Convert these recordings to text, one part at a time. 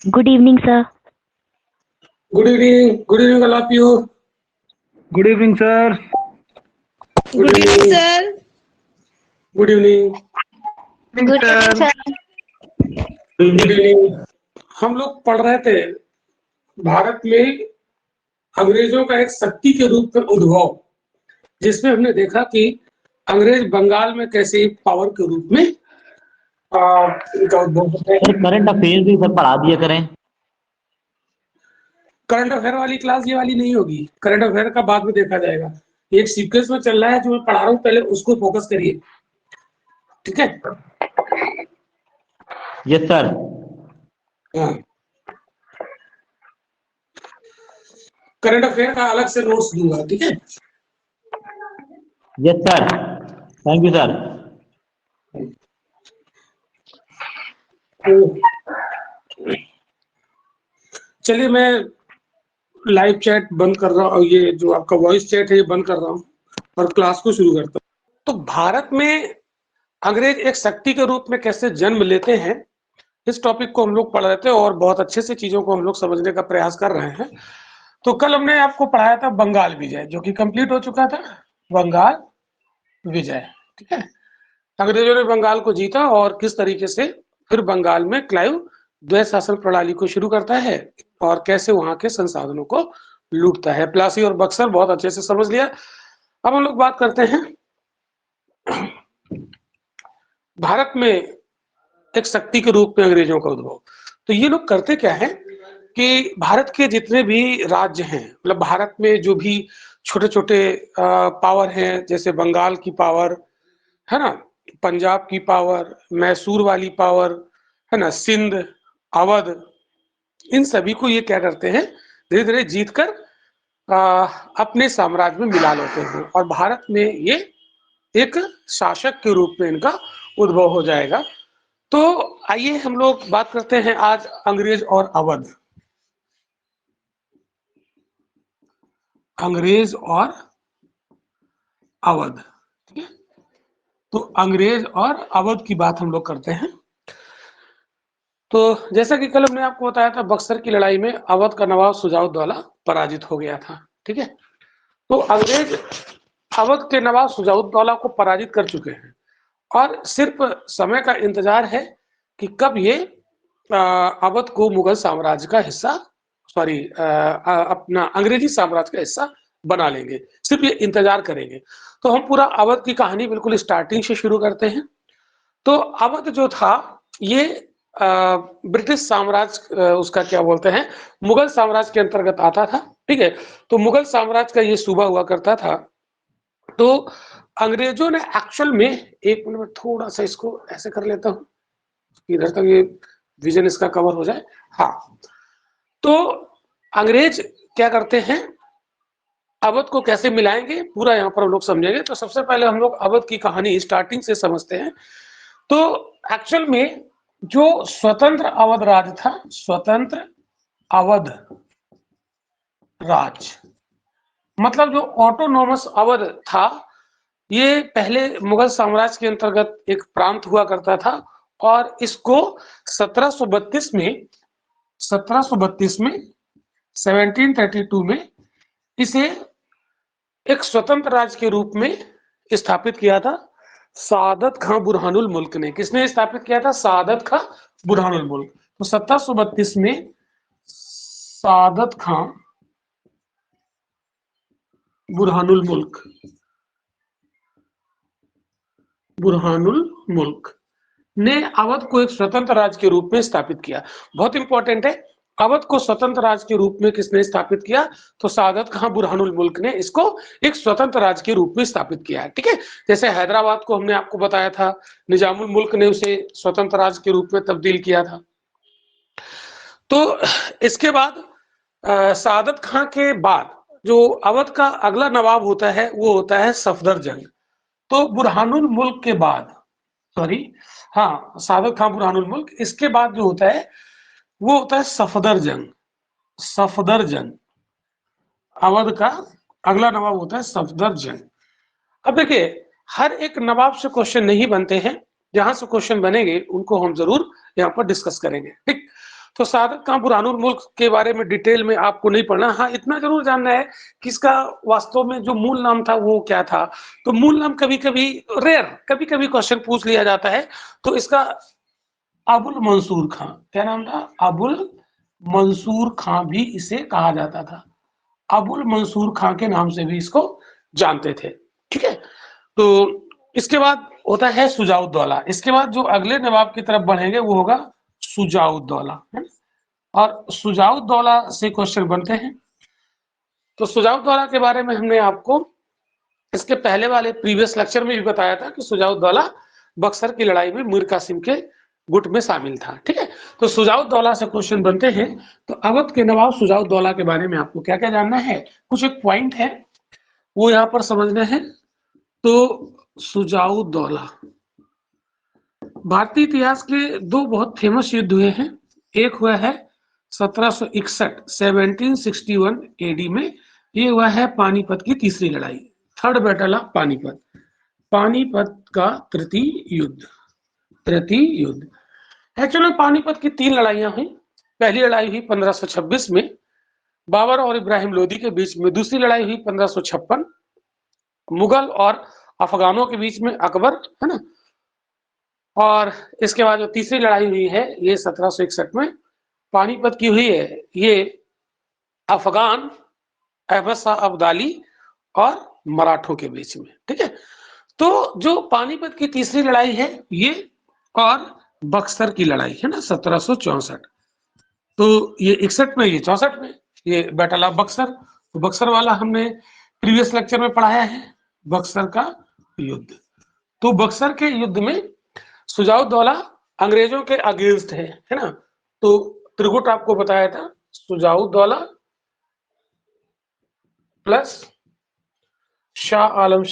Good evening, sir. Good evening. Good evening, all of you. Good evening, sir. Good Good evening, evening. sir. Good evening. Evening, Good evening, sir. sir. Good evening. हम लोग पढ़ रहे थे भारत में अंग्रेजों का एक शक्ति के रूप में उद्भव, जिसमें हमने देखा कि अंग्रेज बंगाल में कैसे पावर के रूप में इनका उद्भव होता है। सर करंट अफेयर्स भी सर पढ़ा दिया करें। करंट अफेयर वाली क्लास ये वाली नहीं होगी, करंट अफेयर का बाद में देखा जाएगा। एक सीक्वेंस में चल रहा है जो मैं पढ़ा रहा हूँ, पहले उसको फोकस करिए, ठीक है? Yes sir. हाँ, करंट अफेयर का अलग से नोट्स दूंगा, ठीक है? Yes sir, thank you sir. चलिए मैं लाइव चैट बंद कर रहा हूँ, ये जो आपका वॉइस चैट है ये बंद कर रहा हूँ और क्लास को शुरू करता हूँ। तो भारत में अंग्रेज एक शक्ति के रूप में कैसे जन्म लेते हैं, इस टॉपिक को हम लोग पढ़ रहे थे और बहुत अच्छे से चीजों को हम लोग समझने का प्रयास कर रहे हैं। तो कल हमने आपको पढ़ाया था बंगाल विजय, जो कि कंप्लीट हो चुका था। बंगाल विजय, ठीक है? अंग्रेजों ने बंगाल को जीता और किस तरीके से फिर बंगाल में क्लाइव द्वैत शासन प्रणाली को शुरू करता है और कैसे वहां के संसाधनों को लूटता है। प्लासी और बक्सर बहुत अच्छे से समझ लिया। अब हम लोग बात करते हैं भारत में एक शक्ति के रूप में अंग्रेजों का उद्भव। तो ये लोग करते क्या है कि भारत के जितने भी राज्य हैं, मतलब भारत में जो भी छोटे छोटे पावर हैं, जैसे बंगाल की पावर है ना, पंजाब की पावर, मैसूर वाली पावर है ना, सिंध, अवध, इन सभी को ये क्या करते हैं, धीरे धीरे जीत कर अपने साम्राज्य में मिला लेते हैं और भारत में ये एक शासक के रूप में इनका उद्भव हो जाएगा। तो आइए हम लोग बात करते हैं आज अंग्रेज और अवध। अंग्रेज और अवध, ठीक है? तो अंग्रेज और अवध की बात हम लोग करते हैं। तो जैसा कि कल हमने आपको बताया था, बक्सर की लड़ाई में अवध का नवाब सुजाउद्दौला पराजित हो गया था, ठीक है? तो अंग्रेज अवध के नवाब सुजाउद्दौला को पराजित कर चुके हैं और सिर्फ समय का इंतजार है कि कब ये अवध को मुगल साम्राज्य का हिस्सा, सॉरी अपना अंग्रेजी साम्राज्य का हिस्सा बना लेंगे। सिर्फ ये इंतजार करेंगे। तो हम पूरा अवध की कहानी बिल्कुल स्टार्टिंग से शुरू करते हैं। तो अवध जो था ये ब्रिटिश साम्राज्य, उसका क्या बोलते हैं, मुगल साम्राज्य के अंतर्गत आता था, ठीक है? तो मुगल साम्राज्य का ये सूबा हुआ करता था। तो अंग्रेजों ने एक्चुअल में, एक मिनट में थोड़ा सा इसको ऐसे कर लेता हूँ, इधर तक ये विजन इसका कवर हो जाए। हाँ, तो अंग्रेज क्या करते हैं, अवध को कैसे मिलाएंगे पूरा यहाँ पर हम लोग समझेंगे। तो सबसे पहले हम लोग अवध की कहानी स्टार्टिंग से समझते हैं। तो एक्चुअल में जो स्वतंत्र अवध राज था, स्वतंत्र अवध राज मतलब जो ऑटोनोमस अवध था, ये पहले मुगल साम्राज्य के अंतर्गत एक प्रांत हुआ करता था और इसको 1732 में 1732 में इसे एक स्वतंत्र राज्य के रूप में स्थापित किया था सादत खां बुरहानुल मुल्क ने। किसने स्थापित किया था? सादत खां बुरहानुल मुल्क। तो 1732 में सादत खां बुरहानुल मुल्क ने अवध को एक स्वतंत्र राज्य के रूप में स्थापित किया। बहुत इंपॉर्टेंट है, अवध को स्वतंत्र राज्य के रूप में किसने स्थापित किया? तो सादत खां बुरहानुल मुल्क ने इसको एक स्वतंत्र राज्य के रूप में स्थापित किया है, ठीक है? जैसे हैदराबाद को हमने आपको बताया था, निजामुल मुल्क ने उसे स्वतंत्र राज्य के रूप में तब्दील किया था। तो इसके बाद सादत खां के बाद जो अवध का अगला नवाब होता है वो होता है सफदरजंग। तो बुरहानुल मुल्क के बाद, सॉरी हाँ, सादत खां बुरहानुल मुल्क, इसके बाद जो होता है वो होता है सफदरजंग। सफदरजंग अवध का अगला नवाब होता है सफदरजंग। अब देखिए, हर एक नवाब से क्वेश्चन नहीं बनते हैं, जहां से क्वेश्चन बनेंगे उनको हम जरूर यहाँ पर डिस्कस करेंगे, ठीक? तो सादत खां बुरहानुल मुल्क के बारे में डिटेल में आपको नहीं पढ़ना, हाँ इतना जरूर जानना है कि इसका वास्तव में जो मूल नाम था वो क्या था। तो मूल नाम कभी-कभी कभी-कभी क्वेश्चन पूछ लिया जाता है। तो इसका अबुल मंसूर खां, क्या नाम था? अबुल मंसूर खां भी इसे कहा जाता था। अबुल मंसूर खां के नाम से भी इसको जानते थे। ठीक है, तो इसके बाद होता है शुजाउद्दौला। इसके बाद जो अगले नवाब की तरफ बढ़ेंगे वो होगा शुजाउद्दौला, है ना? और शुजाउद्दौला से क्वेश्चन बनते हैं। तो शुजाउद्दौला के बारे में हमने आपको इसके पहले वाले प्रीवियस लेक्चर में भी बताया था कि शुजाउद्दौला बक्सर की लड़ाई में मीर कासिम के गुट में शामिल था। ठीक है, तो शुजाउद्दौला से क्वेश्चन बनते हैं। तो अवध के नवाब शुजाउद्दौला के बारे में आपको क्या क्या जानना है, कुछ एक पॉइंट है वो यहाँ पर समझने हैं। तो शुजाउद्दौला, भारतीय इतिहास के दो बहुत फेमस युद्ध हुए हैं। एक हुआ है 1761 1761 एडी में, ये हुआ है पानीपत की तीसरी लड़ाई, third battle of Panipat, Panipat का तृतीय युद्ध। एक्चुअली पानीपत की 3 लड़ाइयां हुई। पहली लड़ाई हुई 1526 में बाबर और इब्राहिम लोदी के बीच में, दूसरी लड़ाई हुई 1556 मुगल और अफगानों के बीच में, अकबर, है ना। और इसके बाद जो तीसरी लड़ाई हुई है ये 1761 में पानीपत की हुई है, ये अफगान, अहमद शाह अब्दाली और मराठों के बीच में। ठीक है, तो जो पानीपत की तीसरी लड़ाई है ये और बक्सर की लड़ाई है ना 1764, तो ये 61 में, ये 64 में, ये बैटल ऑफ बक्सर। तो बक्सर वाला हमने प्रीवियस लेक्चर में पढ़ाया है, बक्सर का युद्ध। तो बक्सर के युद्ध में शुजाउद्दौला अंग्रेजों के अगेंस्ट है ना। तो त्रिगुट आपको बताया था, शुजाउद्दौला प्लस शाह आलम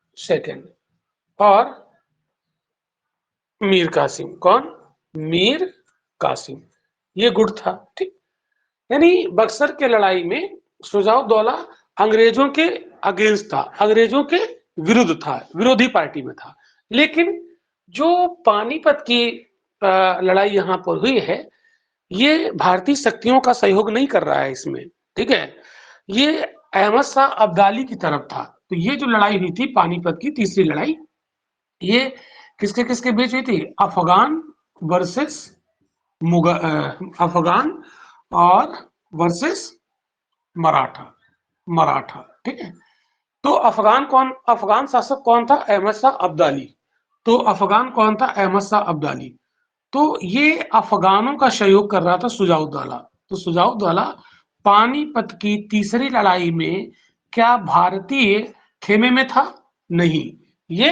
सेकंड और मीर कासिम। कौन? मीर कासिम, ये गुट था। ठीक, यानी बक्सर के लड़ाई में शुजाउद्दौला अंग्रेजों के अगेंस्ट था, अंग्रेजों के विरुद्ध था, विरोधी पार्टी में था। लेकिन जो पानीपत की लड़ाई यहाँ पर हुई है ये भारतीय शक्तियों का सहयोग नहीं कर रहा है इसमें। ठीक है, ये अहमद शाह अब्दाली की तरफ था। तो ये जो लड़ाई हुई थी पानीपत की तीसरी लड़ाई, ये किसके किसके बीच हुई थी? अफगान वर्सेस अफगान और वर्सेस मराठा। ठीक है, तो अफगान शासक कौन था? अहमद शाह अब्दाली। तो अफगान कौन था? अहमद शाह अब्दाली। तो ये अफगानों का सहयोग कर रहा था शुजाउद्दौला। तो शुजाउद्दौला पानीपत की तीसरी लड़ाई में क्या भारतीय खेमे में था? नहीं, ये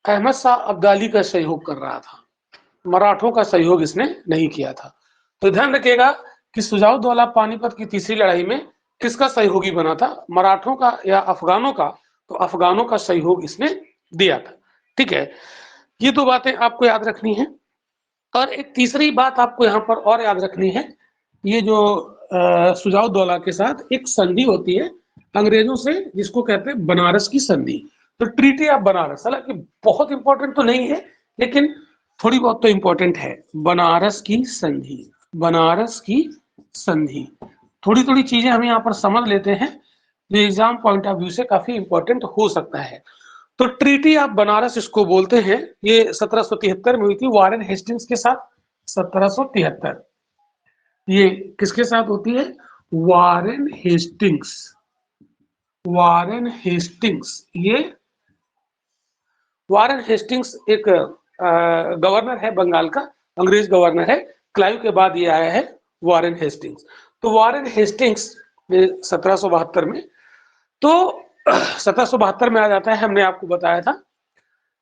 अहमद शाह अब्दाली का सहयोग कर रहा था, मराठों का सहयोग इसने नहीं किया था। तो ध्यान रखिएगा कि शुजाउद्दौला पानीपत की तीसरी लड़ाई में किसका सहयोगी बना था? मराठों का या अफगानों का? तो अफगानों का सहयोग इसने दिया था। ठीक है, ये दो बातें आपको याद रखनी है। और एक तीसरी बात आपको यहाँ पर और याद रखनी है, ये जो शुजाउद्दौला के साथ एक संधि होती है अंग्रेजों से जिसको कहते हैं बनारस की संधि। तो ट्रीटी ऑफ बनारस, हालांकि बहुत इंपॉर्टेंट तो नहीं है लेकिन थोड़ी बहुत तो इंपॉर्टेंट है। बनारस की संधि, थोड़ी थोड़ी चीजें हम यहाँ पर समझ लेते हैं जो एग्जाम पॉइंट ऑफ व्यू से काफी इंपॉर्टेंट हो सकता है। तो ट्रीटी ऑफ बनारस इसको बोलते हैं, ये 1773 में हुई थी वारेन हेस्टिंग्स के साथ। 1773 ये किसके साथ होती है? Warren Hastings. ये वारेन हेस्टिंग्स एक गवर्नर है बंगाल का, अंग्रेज गवर्नर है। क्लाइव के बाद ये आया है वारेन हेस्टिंग्स। तो वारेन हेस्टिंग्स 1772 में, तो 1772 में आ जाता है। हमने आपको बताया था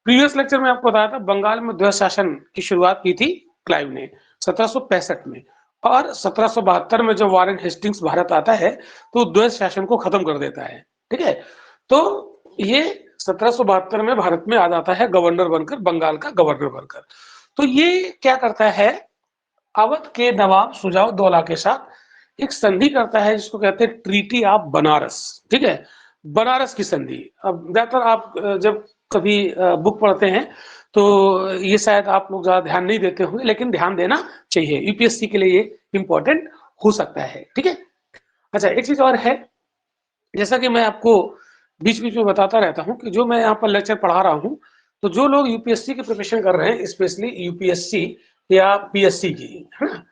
प्रीवियस लेक्चर में, आपको बताया था बंगाल में द्वैध शासन की शुरुआत की थी क्लाइव ने 1765 में, और 1772 में जब वारेन हेस्टिंग्स भारत आता है तो द्वैध शासन को खत्म कर देता है। ठीक है, तो ये 1772 में भारत में आ जाता है गवर्नर बनकर, बंगाल का गवर्नर बनकर। तो ये क्या करता है? अवध के नवाब शुजाउद्दौला के साथ एक संधि करता है जिसको कहते हैं ट्रीटी ऑफ बनारस। ठीक है, बनारस की संधि। अब ज्यादातर आप जब कभी बुक पढ़ते हैं तो ये शायद आप लोग ज़्यादा ध्यान नहीं देते होंगे, लेकिन ध्यान देना चाहिए, यूपीएससी के लिए ये इम्पोर्टेंट हो सकता है, ठीक है? अच्छा, एक चीज़ और है, जैसा कि मैं आपको बीच-बीच में बताता रहता हूँ कि जो मैं यहाँ पर लेक्चर पढ़ा रहा हूँ, तो जो लोग यूपीएससी की प्रिपरेशन कर रहे हैं, स्पेशली यूपीएससी या पीएससी की, है ना?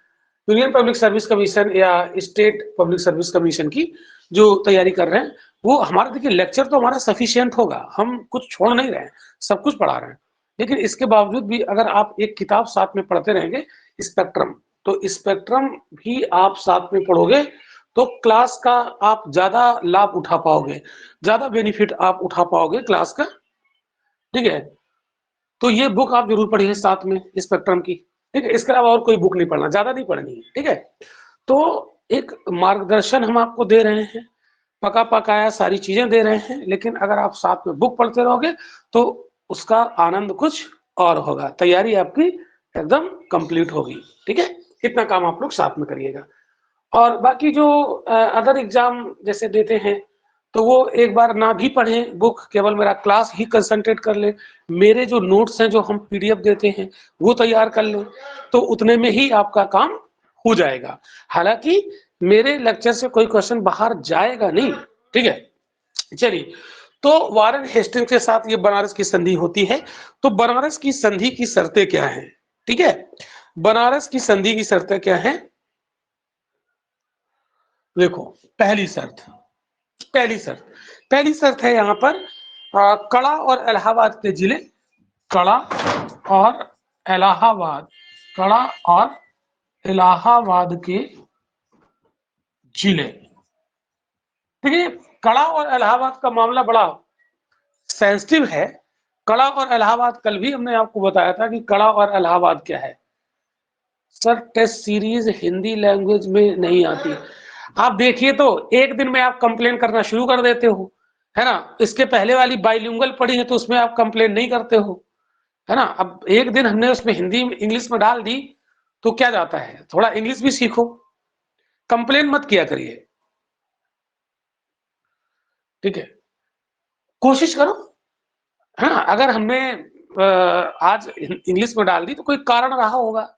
यूनियन पब्लिक सर्विस कमीशन या स्टेट पब्लिक सर्विस कमीशन की जो तैयारी कर रहे हैं, वो हमारा देखिए लेक्चर तो हमारा सफिशिएंट होगा, हम कुछ छोड़ नहीं रहे हैं, सब कुछ पढ़ा रहे हैं। लेकिन इसके बावजूद भी अगर आप एक किताब साथ में पढ़ते रहेंगे, स्पेक्ट्रम, तो स्पेक्ट्रम भी आप साथ में पढ़ोगे, तो क्लास का आप ज़्यादा लाभ उठा पाओगे, ज़्यादा बेनिफिट आप उठा पाओगे क्लास का, ठीक है? तो ये बुक आप ज़रूर पढ़िए साथ में स्पेक्ट्रम की, ठीक है? इसके अलावा और कोई बुक नहीं पढ़ना, ज़्यादा नहीं पढ़नी है, ठीक है? तो एक मार्गदर्शन हम आपको दे रहे हैं, पका-पकाया सारी चीज़ें दे रहे हैं, लेकिन अगर आप साथ में बुक पढ़ते रहोगे, तो उसका आनंद कुछ और होगा, तैयारी आपकी एकदम कंप्लीट होगी, ठीक है? इतना काम आप लोग साथ में करिएगा। और बाकी जो अदर एग्ज़ाम जैसे देते हैं, तो वो एक बार ना भी पढ़ें बुक, केवल मेरा क्लास ही कंसंट्रेट कर लें। मेरे जो नोट्स हैं, जो हम पीडीएफ देते हैं, वो तैयार कर लें, तो उतने में ही आपका काम हो जाएगा। हालाँकि मेरे लेक्चर से कोई क्वेश्चन बाहर जाएगा नहीं, ठीक है? चलिए, तो वारेन हेस्टिंग्स के साथ ये बनारस की संधि होती है, तो बनारस की संधि की शर्तें क्या हैं? ठीक है? बनारस की संधि की शर्तें क्या हैं? देखो, पहली शर्त पहली शर्त पहली शर्त है यहाँ पर कड़ा और इलाहाबाद के जिले, कड़ा और इलाहाबाद, कड़ा और इलाहाबाद के जिले। देखिए, कड़ा और इलाहाबाद का मामला बड़ा सेंसिटिव है। कड़ा और इलाहाबाद, कल भी हमने आपको बताया था कि कड़ा और इलाहाबाद क्या है। Sir, test series Hindi language में नहीं आती। आप देखिए, तो एक दिन में आप कंप्लेन करना शुरू कर देते हो, है ना? इसके पहले वाली बाइलिंगुअल पढ़ी है, तो उसमें आप कंप्लेन नहीं करते हो, है ना? अब एक दिन हमने उसमें हिंदी इंग्लिश में डाल दी, तो क्या जाता है, थोड़ा इंग्लिश भी सीखो, कंप्लेन मत किया करिए, ठीक है? कोशिश करो, है ना? अगर हमने आज इंग्लिश में डाल दी, तो कोई कारण रहा होगा,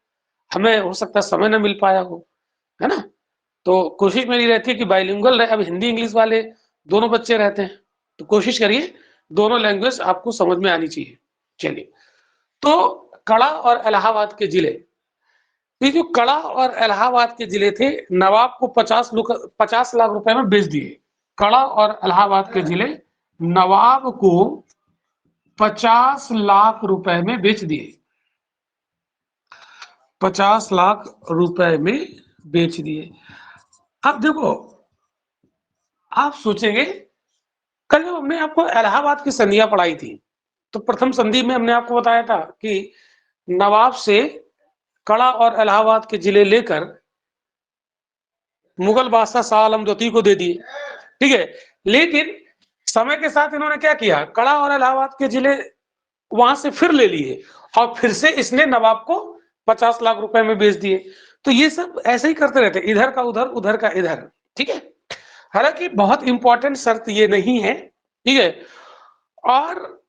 हमें हो सकता है समय न मिल पाया हो, है ना? तो कोशिश मेरी रहती है कि बाइलिंगुअल रहे। अब हिंदी इंग्लिश वाले दोनों बच्चे रहते हैं, तो कोशिश करिए दोनों लैंग्वेज आपको समझ में आनी चाहिए। चलिए, तो कड़ा और इलाहाबाद के जिले, ये जो कड़ा और इलाहाबाद के जिले थे, नवाब को 50 लाख रुपए में बेच दिए। कड़ा और इलाहाबाद के जिले नवाब को 50 लाख रुपए में बेच दिए, 50 लाख रुपए में बेच दिए। अब देखो, आप सोचेंगे, कल जब हमने आपको इलाहाबाद की संधियां पढ़ाई थी, तो प्रथम संधि में हमने आपको बताया था कि नवाब से कड़ा और इलाहाबाद के जिले लेकर मुगल बादशाह शाह आलम द्वितीय को दे दिए, ठीक है? लेकिन समय के साथ इन्होंने क्या किया, कड़ा और इलाहाबाद के जिले वहां से फिर ले लिए, और फिर से इसने नवाब को 50 लाख रुपए में बेच दिए। तो ये सब ऐसे ही करते रहते, इधर का उधर, उधर का इधर, ठीक है? हालांकि बहुत इंपॉर्टेंट शर्त ये नहीं है, ठीक है? और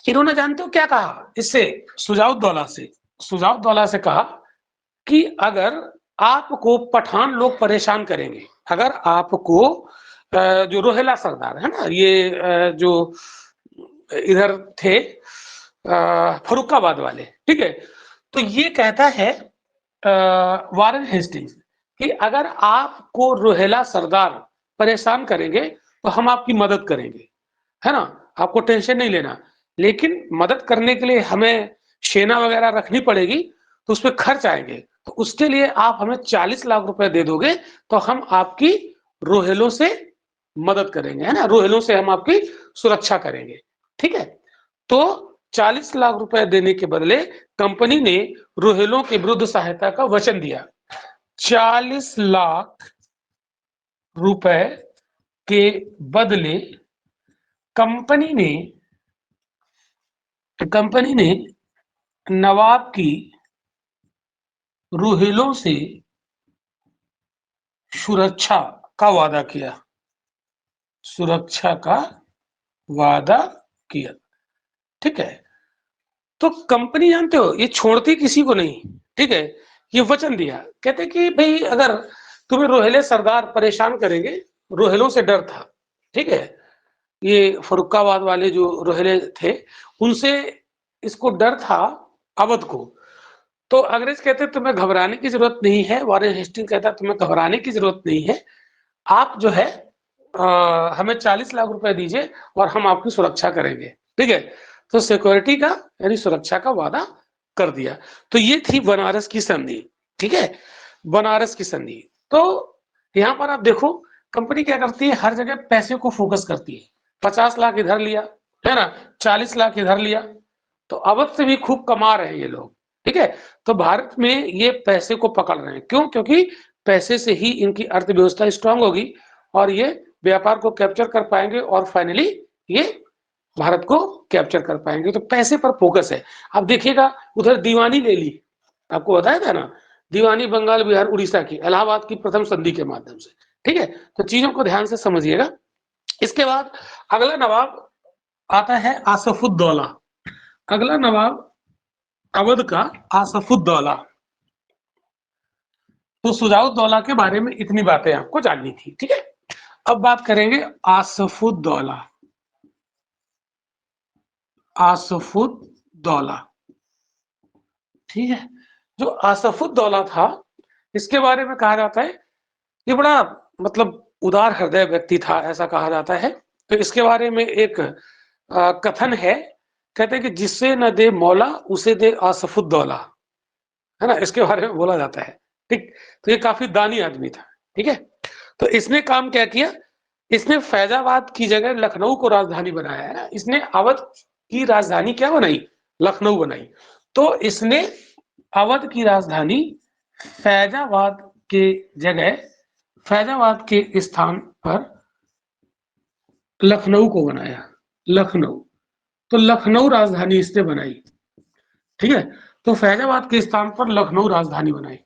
इन्होंने जानते हो क्या कहा इससे, सुजाउद्दौला से कहा कि अगर आपको पठान लोग परेशान करेंगे, अगर आपको जो रोहेला सरदार है ना, ये जो इधर थे फर्रुखाबाद वाले, ठीक है? तो ये कहता है वारेन हेस्टिंग्स कि अगर आपको रोहेला सरदार परेशान करेंगे, तो हम आपकी मदद करेंगे, है ना? आपको टेंशन नहीं लेना, लेकिन मदद करने के लिए हमें सेना वगैरह रखनी पड़ेगी, तो उसपे खर्च आएंगे, तो उसके लिए आप हमें 40 लाख रुपए दे दोगे, तो हम आपकी रोहेलों से मदद करेंगे, है ना? रोहेलों से हम आपकी सुरक्षा करेंगे, ठीक है? तो 40 लाख रुपए देने के बदले कंपनी ने रोहेलों के विरुद्ध सहायता का वचन दिया। 40 लाख रुपए के बदले कंपनी ने नवाब की रोहेलों से सुरक्षा का वादा किया, सुरक्षा का वादा किया, ठीक है? तो कंपनी जानते हो ये छोड़ती किसी को नहीं, ठीक है? ये वचन दिया, कहते कि भई अगर तुम्हें रोहिले सरदार परेशान करेंगे, रोहिलों से डर था, ठीक है? ये फर्रुखाबाद वाले जो रोहिले थे, उनसे इसको डर था अवध को। तो अंग्रेज कहते तुम्हें घबराने की ज़रूरत नहीं है, वॉरेन हेस्टिंग्स कहता तुम्हें घबराने की ज़रूरत नहीं है। आप जो है हमें 40 लाख रुपए दीजिए और हम आपकी सुरक्षा करेंगे, ठीक है? तो सिक्योरिटी का यानी सुरक्षा का वादा कर दिया। तो ये थी बनारस की संधि, ठीक है? बनारस की संधि। तो यहाँ पर आप देखो कंपनी क्या करती है, हर जगह पैसे को फोकस करती है। 50 लाख इधर लिया, है ना? 40 लाख इधर लिया, तो अवध से भी खूब कमा रहे हैं ये लोग, ठीक है? तो भारत में ये पैसे को पकड़ रहे हैं, क्यों? क्योंकि पैसे से ही इनकी अर्थव्यवस्था स्ट्रांग होगी और ये व्यापार को कैप्चर कर पाएंगे और फाइनली ये भारत को कैप्चर कर पाएंगे। तो पैसे पर फोकस है। अब देखिएगा उधर दीवानी ले ली, आपको बताया था ना, दीवानी बंगाल, बिहार, उड़ीसा की इलाहाबाद की प्रथम संधि के माध्यम से, ठीक है? तो चीजों को ध्यान से समझिएगा। इसके बाद अगला नवाब आता है आसफुद्दौला। अगला नवाब अवध का आसफुद्दौला। तो सुजाउद्दौला के बारे में इतनी बातें आपको जाननी थी, ठीक है? अब बात करेंगे आसफुद्दौला। आसफुद्दौला, ठीक है? जो आसफुद्दौला था, इसके बारे में कहा जाता है ये बड़ा मतलब उदार हृदय व्यक्ति था, ऐसा कहा जाता है। तो इसके बारे में एक कथन है, कहते हैं कि जिससे न दे मौला उसे दे आसफुद्दौला, है ना? इसके बारे में बोला जाता है, ठीक? तो ये काफी दानी आदमी था, ठीक है? तो इसने काम क्या किया, इसने फैजाबाद की जगह लखनऊ को राजधानी बनाया है। इसने अवध की राजधानी क्या बनाई, लखनऊ बनाई। तो इसने अवध की राजधानी फैजाबाद के जगह, फैजाबाद के स्थान पर लखनऊ को बनाया, लखनऊ। तो लखनऊ राजधानी इसने बनाई, ठीक है? तो फैजाबाद के स्थान पर लखनऊ राजधानी बनाई।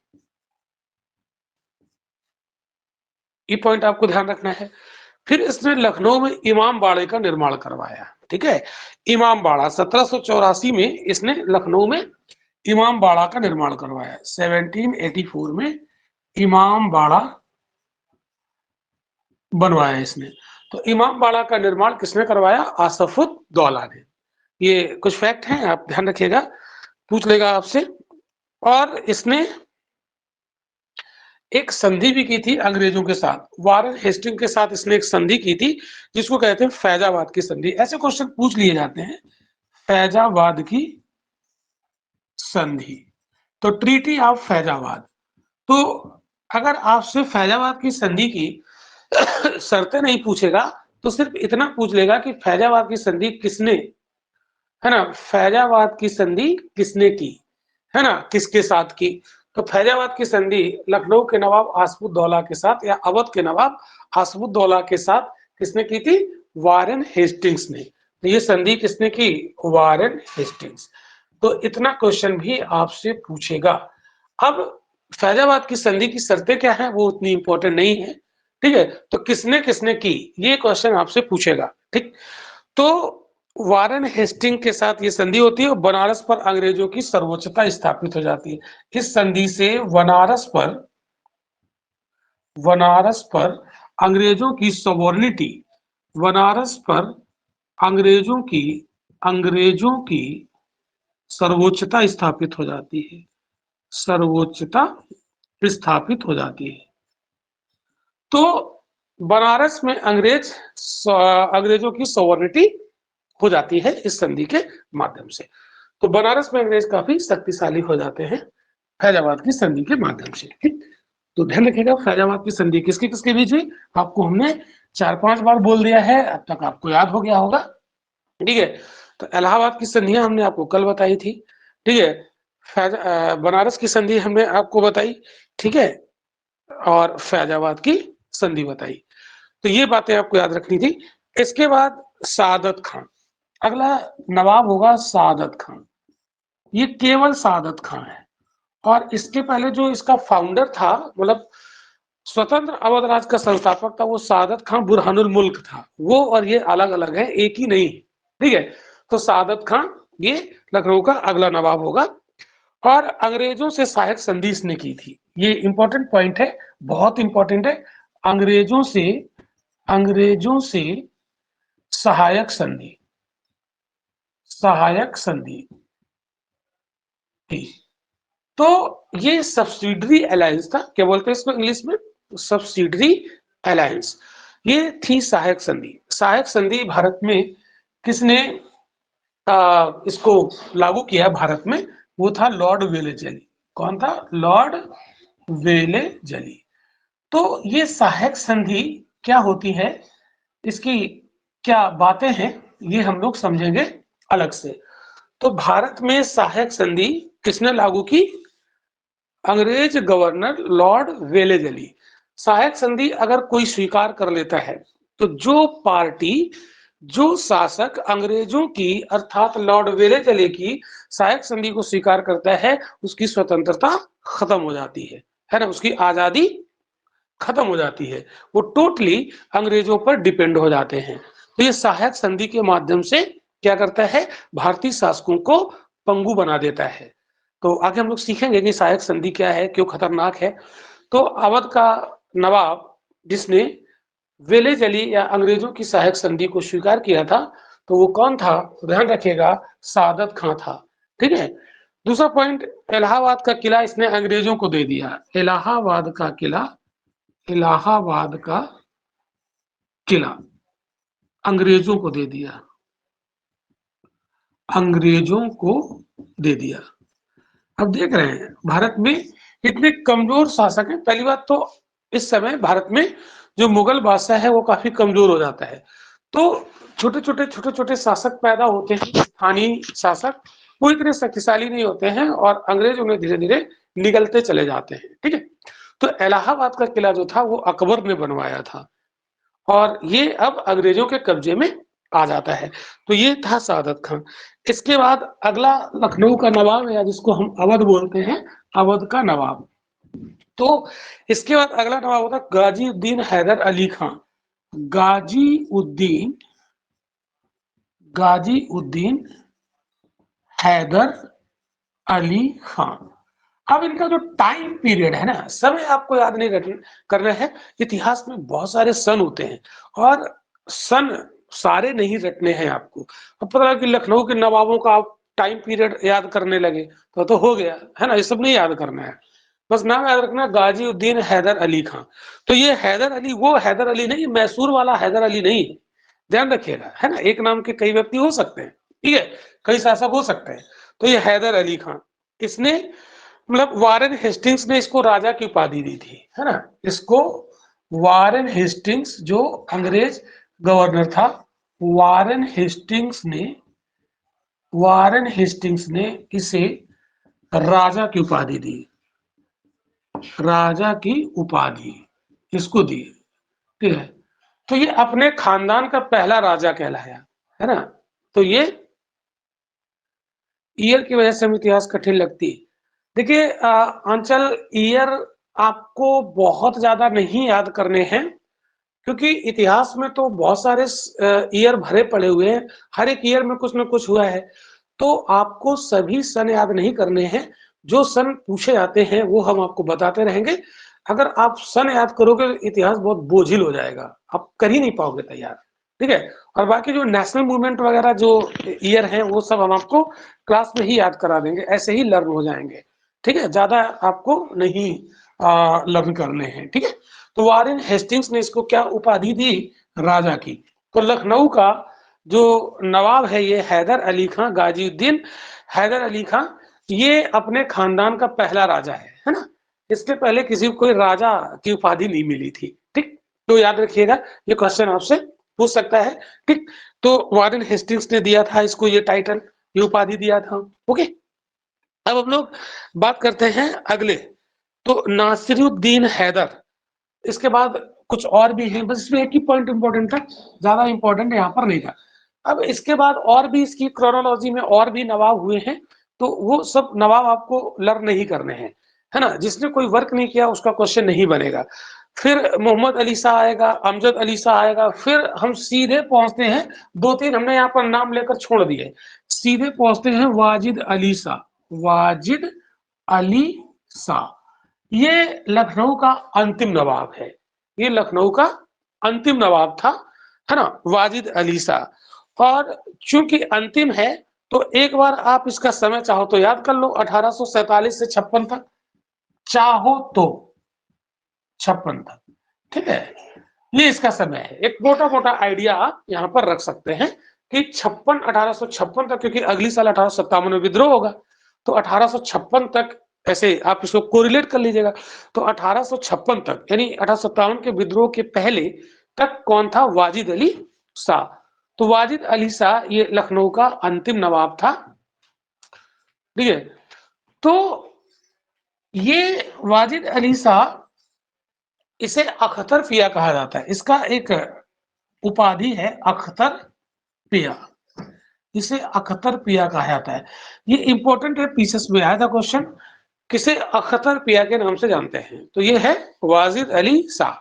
ये पॉइंट आपको ध्यान रखना है। फिर इसने लखनऊ में इमाम बाड़े का निर्माण करवाया, ठीक है? इमाम बाड़ा 1784 में इसने लखनऊ में इमाम बाड़ा का निर्माण करवाया। 1784 में इमाम बाड़ा बनवाया इसने। तो इमाम बाड़ा का निर्माण किसने करवाया, आसफुद्दौला ने। ये कुछ फैक्ट हैं, आप ध्यान रखिएगा, पूछ लेगा आपसे। और इसने एक संधि भी की थी अंग्रेजों के साथ, वारेन हेस्टिंग के साथ इसने एक संधि की थी जिसको कहते हैं फैजाबाद की संधि। ऐसे क्वेश्चन पूछ लिए जाते हैं, फैजाबाद की संधि, तो ट्रीटी ऑफ फैजाबाद। तो अगर आपसे फैजाबाद की संधि की शर्तें नहीं पूछेगा तो सिर्फ इतना पूछ लेगा कि फैजाबाद की संधि किसने, है ना, फैजाबाद की संधि किसने की, है ना, किसके साथ की। तो फैजाबाद की संधि लखनऊ के नवाब आसफुद्दौला के साथ या अवध के नवाब आसफुद्दौला के साथ किसने की थी, वारेन हेस्टिंग्स ने। तो ये संधि किसने की, वारेन हेस्टिंग्स। तो इतना क्वेश्चन भी आपसे पूछेगा। अब फैजाबाद की संधि की शर्तें क्या है वो उतनी इंपॉर्टेंट नहीं है, ठीक है? तो किसने किसने की ये क्वेश्चन आपसे पूछेगा, ठीक? तो वारेन हेस्टिंग के साथ ये संधि होती है और बनारस पर अंग्रेजों की सर्वोच्चता स्थापित हो जाती है। इस संधि से बनारस पर अंग्रेजों की सॉवरेनिटी, बनारस पर अंग्रेजों की सर्वोच्चता स्थापित हो जाती है, सर्वोच्चता स्थापित हो जाती है। तो बनारस में अंग्रेजों की सॉवरेनिटी हो जाती है इस संधि के माध्यम से। तो बनारस में अंग्रेज काफी शक्तिशाली हो जाते हैं फैजाबाद की संधि के माध्यम से, ठीक? तो ध्यान रखिएगा फैजाबाद की संधि किसके किसके बीच हुई, आपको हमने 4-5 बार बोल दिया है, अब तक आपको याद हो गया होगा, ठीक है? तो इलाहाबाद की संधियां हमने आपको कल बताई थी, ठीक है? बनारस की संधि हमने आपको बताई, ठीक है? और फैजाबाद की संधि बताई। तो ये बातें आपको याद रखनी थी। इसके बाद सादत खान, अगला नवाब होगा सादत खान। ये केवल सादत खान है और इसके पहले जो इसका फाउंडर था, मतलब स्वतंत्र अवध राज का संस्थापक था, वो सादत खान बुरहानुल मुल्क था। वो और ये अलग अलग है, एक ही नहीं, ठीक है? तो सादत खान ये लखनऊ का अगला नवाब होगा। और अंग्रेजों से सहायक संधि इसने की थी, ये इंपॉर्टेंट पॉइंट है, बहुत इंपॉर्टेंट है। अंग्रेजों से सहायक संधि थी। तो ये सब्सिडरी अलायंस था, क्या बोलते हैं इसको इंग्लिश में, सब्सिडरी अलायंस। ये थी सहायक संधि। सहायक संधि भारत में किसने इसको लागू किया भारत में, वो था लॉर्ड वेलेजली। कौन था? Lord Wellesley. तो ये सहायक संधि क्या होती है, इसकी क्या बातें हैं, ये हम लोग समझेंगे अलग से। तो भारत में सहायक संधि किसने लागू की? अंग्रेज गवर्नर लॉर्ड वेलेजली। सहायक संधि अगर कोई स्वीकार कर लेता है तो जो पार्टी, जो शासक अंग्रेजों की अर्थात लॉर्ड वेलेजली की सहायक संधि को स्वीकार करता है, उसकी स्वतंत्रता खत्म हो जाती है ना, उसकी आजादी खत्म हो जाती है, वो टोटली अंग्रेजों पर डिपेंड हो जाते हैं। तो ये सहायक संधि के माध्यम से क्या करता है, भारतीय शासकों को पंगु बना देता है। तो आगे हम लोग सीखेंगे कि सहायक संधि क्या है, क्यों खतरनाक है। तो अवध का नवाब जिसने वेलेजली या अंग्रेजों की सहायक संधि को स्वीकार किया था, तो वो कौन था? ध्यान रखिएगा, सादत खां था। ठीक है। दूसरा पॉइंट, इलाहाबाद का किला इसने अंग्रेजों को दे दिया। इलाहाबाद का किला अंग्रेजों को दे दिया, अब देख रहे हैं भारत में इतने कमजोर शासक हैं। पहली बात तो इस समय भारत में जो मुगल बादशाह है वो काफी कमजोर हो जाता है, तो छोटे छोटे शासक पैदा होते हैं, स्थानीय शासक, वो इतने शक्तिशाली नहीं होते हैं और अंग्रेज उन्हें धीरे धीरे निगलते चले जाते हैं। ठीक है। तो इलाहाबाद का किला जो था वो अकबर ने बनवाया था और ये अब अंग्रेजों के कब्जे में आ जाता है। तो ये था सादत खां। इसके बाद अगला लखनऊ का नवाब है, या जिसको हम अवध बोलते हैं, अवध का नवाब। तो इसके बाद अगला नवाब होता गाजीउद्दीन हैदर अली खां। गाजीउद्दीन हैदर अली खां। अब इनका जो टाइम पीरियड है ना, समय आपको याद नहीं करना है। इतिहास में बहुत सारे सन होते हैं और सन सारे नहीं रटने हैं आपको। अब पता लगा कि लखनऊ के नवाबों का आप टाइम पीरियड याद करने लगे तो हो गया है ना, ये सब नहीं याद करना है। बस नाम याद रखना, गाजीउद्दीन हैदर अली खां। तो ये हैदर अली वो हैदर अली नहीं, मैसूर वाला हैदर अली नहीं, ध्यान रखिएगा, है ना। एक नाम के कई व्यक्ति हो सकते हैं, ठीक है, कई शासक हो सकते हैं। तो ये हैदर अली खां, इसने मतलब वारेन हेस्टिंग्स ने इसको राजा की उपाधि दी थी, है ना। इसको वारेन हेस्टिंग्स जो अंग्रेज गवर्नर था, वारेन हेस्टिंग्स ने इसे राजा की उपाधि दी, राजा की उपाधि इसको दी। ठीक है। तो ये अपने खानदान का पहला राजा कहलाया, है ना। तो ये ईयर की वजह से हम इतिहास कठिन लगती है। देखिए अंचल, ईयर आपको बहुत ज्यादा नहीं याद करने हैं, क्योंकि इतिहास में तो बहुत सारे ईयर भरे पड़े हुए हैं, हर एक ईयर में कुछ ना कुछ हुआ है। तो आपको सभी सन याद नहीं करने हैं, जो सन पूछे जाते हैं वो हम आपको बताते रहेंगे। अगर आप सन याद करोगे तो इतिहास बहुत बोझिल हो जाएगा, आप कर ही नहीं पाओगे तैयार। ठीक है। और बाकी जो नेशनल मूवमेंट वगैरह जो ईयर है वो सब हम आपको क्लास में ही याद करा देंगे, ऐसे ही लर्न हो जाएंगे। ठीक है, ज्यादा आपको नहीं लर्न करने हैं। ठीक है। तो वारेन हेस्टिंग्स ने इसको क्या उपाधि दी? राजा की। तो लखनऊ का जो नवाब है ये हैदर अली खां, गाजीउद्दीन हैदर अली खां, ये अपने खानदान का पहला राजा है ना। इसके पहले किसी को कोई राजा की उपाधि नहीं मिली थी। ठीक, तो याद रखिएगा, ये क्वेश्चन आपसे पूछ सकता है। ठीक, तो वारेन हेस्टिंग्स ने दिया था इसको ये टाइटल, ये उपाधि दिया था। ओके, अब हम लोग बात करते हैं अगले, तो नासिरुद्दीन हैदर। इसके बाद कुछ और भी हैं, बस इसमें एक ही पॉइंट इंपॉर्टेंट था, ज्यादा इंपॉर्टेंट यहाँ पर नहीं था। अब इसके बाद और भी इसकी क्रोनोलॉजी में और भी नवाब हुए हैं, तो वो सब नवाब आपको लर्न नहीं करने हैं, है ना। जिसने कोई वर्क नहीं किया उसका क्वेश्चन नहीं बनेगा। फिर मोहम्मद अली शाह आएगा, अमजद अली शाह आएगा, फिर हम सीधे पहुंचते हैं, 2-3 हमने यहाँ पर नाम लेकर छोड़ दिए, सीधे पहुंचते हैं वाजिद अली शाह। वाजिद अली शाह ये लखनऊ का अंतिम नवाब है, ये लखनऊ का अंतिम नवाब था, है ना, वाजिद अली शाह। और चूंकि अंतिम है तो एक बार आप इसका समय चाहो तो याद कर लो, 1847 से 56 तक, चाहो तो 56 तक, ठीक है, ये इसका समय है। एक मोटा मोटा आइडिया आप यहाँ पर रख सकते हैं कि 1856 तक, क्योंकि अगली साल 1857 में विद्रोह होगा, तो 1856 तक ऐसे आप इसको कोरिलेट कर लीजिएगा। तो 1856 तक यानी 1857 के विद्रोह के पहले तक कौन था? वाजिद अली शाह। तो वाजिद अली शाह ये लखनऊ का अंतिम नवाब था, ठीक है। तो ये वाजिद अली शाह, इसे अख्तर पिया कहा जाता है, इसका एक उपाधि है अख्तर पिया, इसे अख्तर पिया कहा जाता है। ये इंपॉर्टेंट है, पीसेस में आया था क्वेश्चन, किसे अख्तर पिया के नाम से जानते हैं? तो ये है Wajid Ali Shah,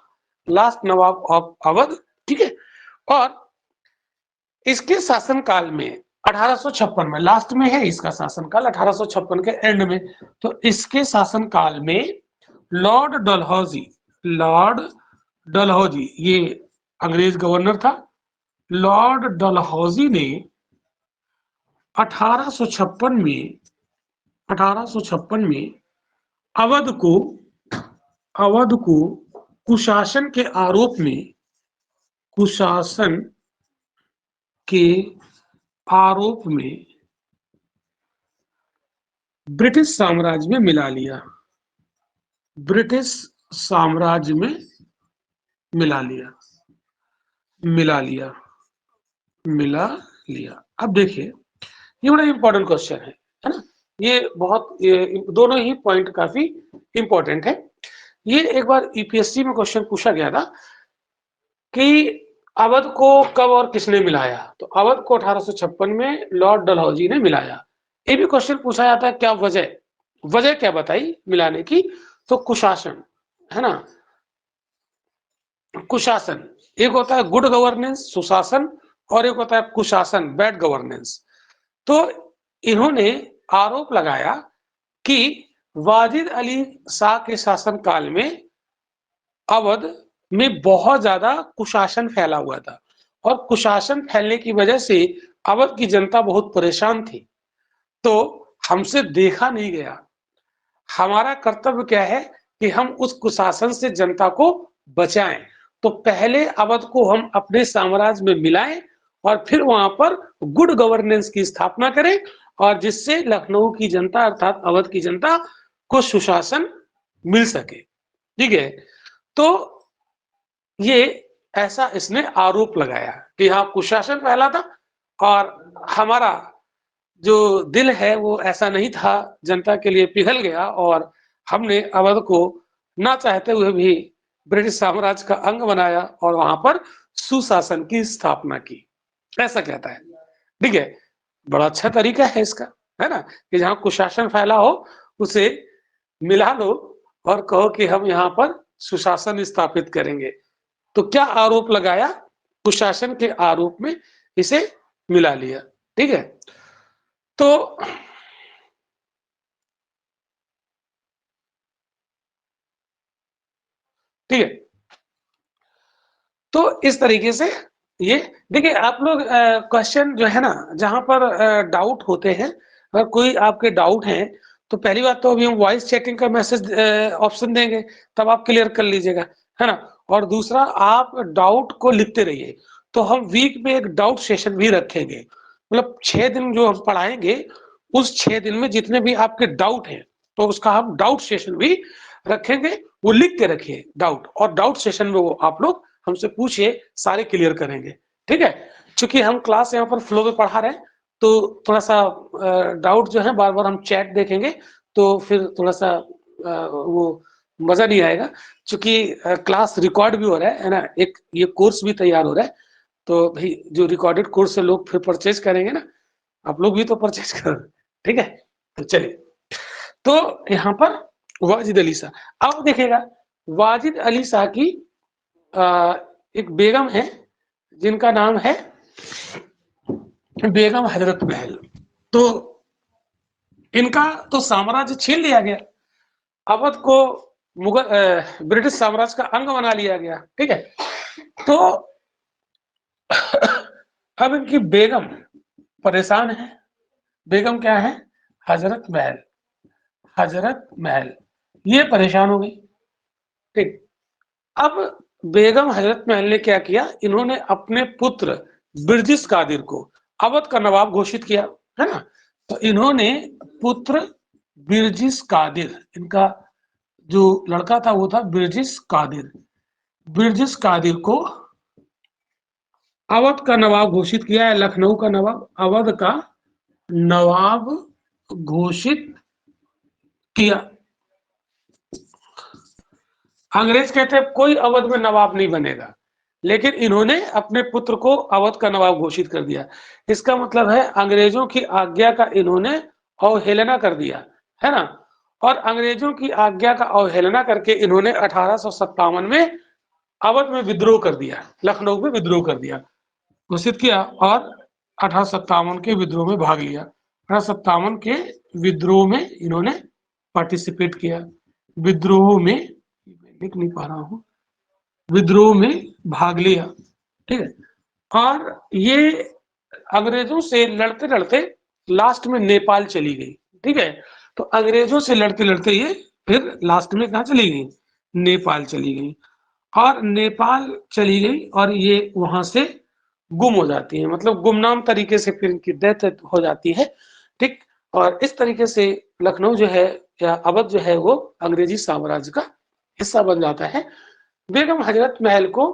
last Nawab of Awadh, ठीक है। और इसके शासनकाल में 1856 में, लास्ट में है इसका शासनकाल, 1856 के एंड में, तो इसके शासनकाल में लॉर्ड डलहौजी, लॉर्ड डलहौजी ये अंग्रेज गवर्नर था। लॉर्ड डलहौजी ने 1856 में अवध को कुशासन के आरोप में, कुशासन के आरोप में ब्रिटिश साम्राज्य में मिला लिया, ब्रिटिश साम्राज्य में मिला लिया। अब देखिए, ये बड़ा इंपॉर्टेंट क्वेश्चन है ना, ये बहुत, ये दोनों ही पॉइंट काफी इंपॉर्टेंट है। ये एक बार यूपीएससी में क्वेश्चन पूछा गया था कि अवध को कब और किसने मिलाया? तो अवध को 1856 में लॉर्ड डलहौजी ने मिलाया। ये भी क्वेश्चन पूछा जाता है, क्या वजह क्या बताई मिलाने की? तो कुशासन, है ना, कुशासन, एक होता है गुड गवर्नेंस, सुशासन, और एक होता है कुशासन, बैड गवर्नेंस। तो इन्होंने आरोप लगाया कि वाजिद अली शाह के शासनकाल में अवध में बहुत ज्यादा कुशासन फैला हुआ था, और कुशासन फैलने की वजह से अवध की जनता बहुत परेशान थी। तो हमसे देखा नहीं गया, हमारा कर्तव्य क्या है कि हम उस कुशासन से जनता को बचाएं। तो पहले अवध को हम अपने साम्राज्य में मिलाएं और फिर वहां पर गुड गवर्नेंस की स्थापना करें, और जिससे लखनऊ की जनता अर्थात अवध की जनता को सुशासन मिल सके, ठीक है। तो ये ऐसा इसने आरोप लगाया कि हाँ कुशासन फैला था, और हमारा जो दिल है वो ऐसा नहीं था, जनता के लिए पिघल गया, और हमने अवध को ना चाहते हुए भी ब्रिटिश साम्राज्य का अंग बनाया और वहां पर सुशासन की स्थापना की, ऐसा कहता है, ठीक है। बड़ा अच्छा तरीका है इसका, है ना, कि जहां कुशासन फैला हो उसे मिला लो और कहो कि हम यहाँ पर सुशासन स्थापित करेंगे। तो क्या आरोप लगाया? कुशासन के आरोप में इसे मिला लिया, ठीक है। तो ठीक है, तो इस तरीके से ये देखिए, आप लोग क्वेश्चन जो है ना, जहां पर डाउट होते हैं, अगर कोई आपके डाउट हैं तो पहली बात तो अभी हम वॉइस चैटिंग का मैसेज ऑप्शन देंगे, तब आप क्लियर कर लीजिएगा, है ना। और दूसरा, आप डाउट को लिखते रहिए। तो हम वीक में एक डाउट सेशन भी रखेंगे, मतलब 6 दिन जो हम पढ़ाएंगे, उस 6 दिन में जितने भी आपके डाउट हैं तो उसका हम डाउट सेशन भी रखेंगे। वो लिख के रखिए डाउट, और डाउट सेशन में वो आप लोग हमसे पूछिए, सारे क्लियर करेंगे, ठीक है। क्योंकि हम क्लास यहाँ पर फ्लो में पढ़ा रहे हैं, तो थोड़ा सा डाउट जो है बार बार हम चैट देखेंगे तो फिर थोड़ा सा वो मजा नहीं आएगा, क्योंकि क्लास रिकॉर्ड भी हो रहा है ना, एक ये कोर्स भी तैयार हो रहा है। तो भाई जो रिकॉर्डेड कोर्स से लोग फिर परचेज करेंगे ना, आप लोग भी तो परचेज करो, ठीक है। तो चलिए, तो यहाँ पर वाजिद अली शाह, अब देखिएगा वाजिद अली शाह की एक बेगम है जिनका नाम है बेगम हजरत महल। तो इनका तो साम्राज्य छीन लिया गया, अवध को मुगल ब्रिटिश साम्राज्य का अंग बना लिया गया, ठीक है। तो अब इनकी बेगम परेशान है। बेगम क्या है? हजरत महल। हजरत महल ये परेशान हो गई, ठीक। अब बेगम हजरत महल ने क्या किया, इन्होंने अपने पुत्र बिरजिस कादिर को अवध का नवाब घोषित किया, है ना। तो इन्होंने पुत्र बिरजिस कादिर, इनका जो लड़का था वो था बिरजिस कादिर। बिरजिस कादिर को अवध का नवाब घोषित किया है, लखनऊ का नवाब, अवध का नवाब घोषित किया। अंग्रेज कहते हैं कोई अवध में नवाब नहीं बनेगा, लेकिन इन्होंने अपने पुत्र को अवध का नवाब घोषित कर दिया। इसका मतलब है अंग्रेजों की आज्ञा का इन्होंने अवहेलना कर दिया, है ना। और अंग्रेजों की आज्ञा का अवहेलना करके इन्होंने 1857 में अवध में विद्रोह कर दिया, लखनऊ में विद्रोह कर दिया, घोषित किया और 1857 के विद्रोह में भाग लिया। 1857 के विद्रोह में इन्होंने पार्टिसिपेट किया। विद्रोह में लिख नहीं पा रहा हूँ, विद्रोह में भाग लिया, ठीक है। और ये अंग्रेजों से लड़ते लड़ते लास्ट में नेपाल चली गई, ठीक है। तो अंग्रेजों से लड़ते लड़ते ये फिर लास्ट में कहाँ चली गई? नेपाल चली गई। और नेपाल चली गई और ये वहां से गुम हो जाती है, मतलब गुमनाम तरीके से फिर इनकी डेथ हो जाती है, ठीक। और इस तरीके से लखनऊ जो है या अवध जो है वो अंग्रेजी साम्राज्य का हिस्सा बन जाता है। बेगम हजरत महल को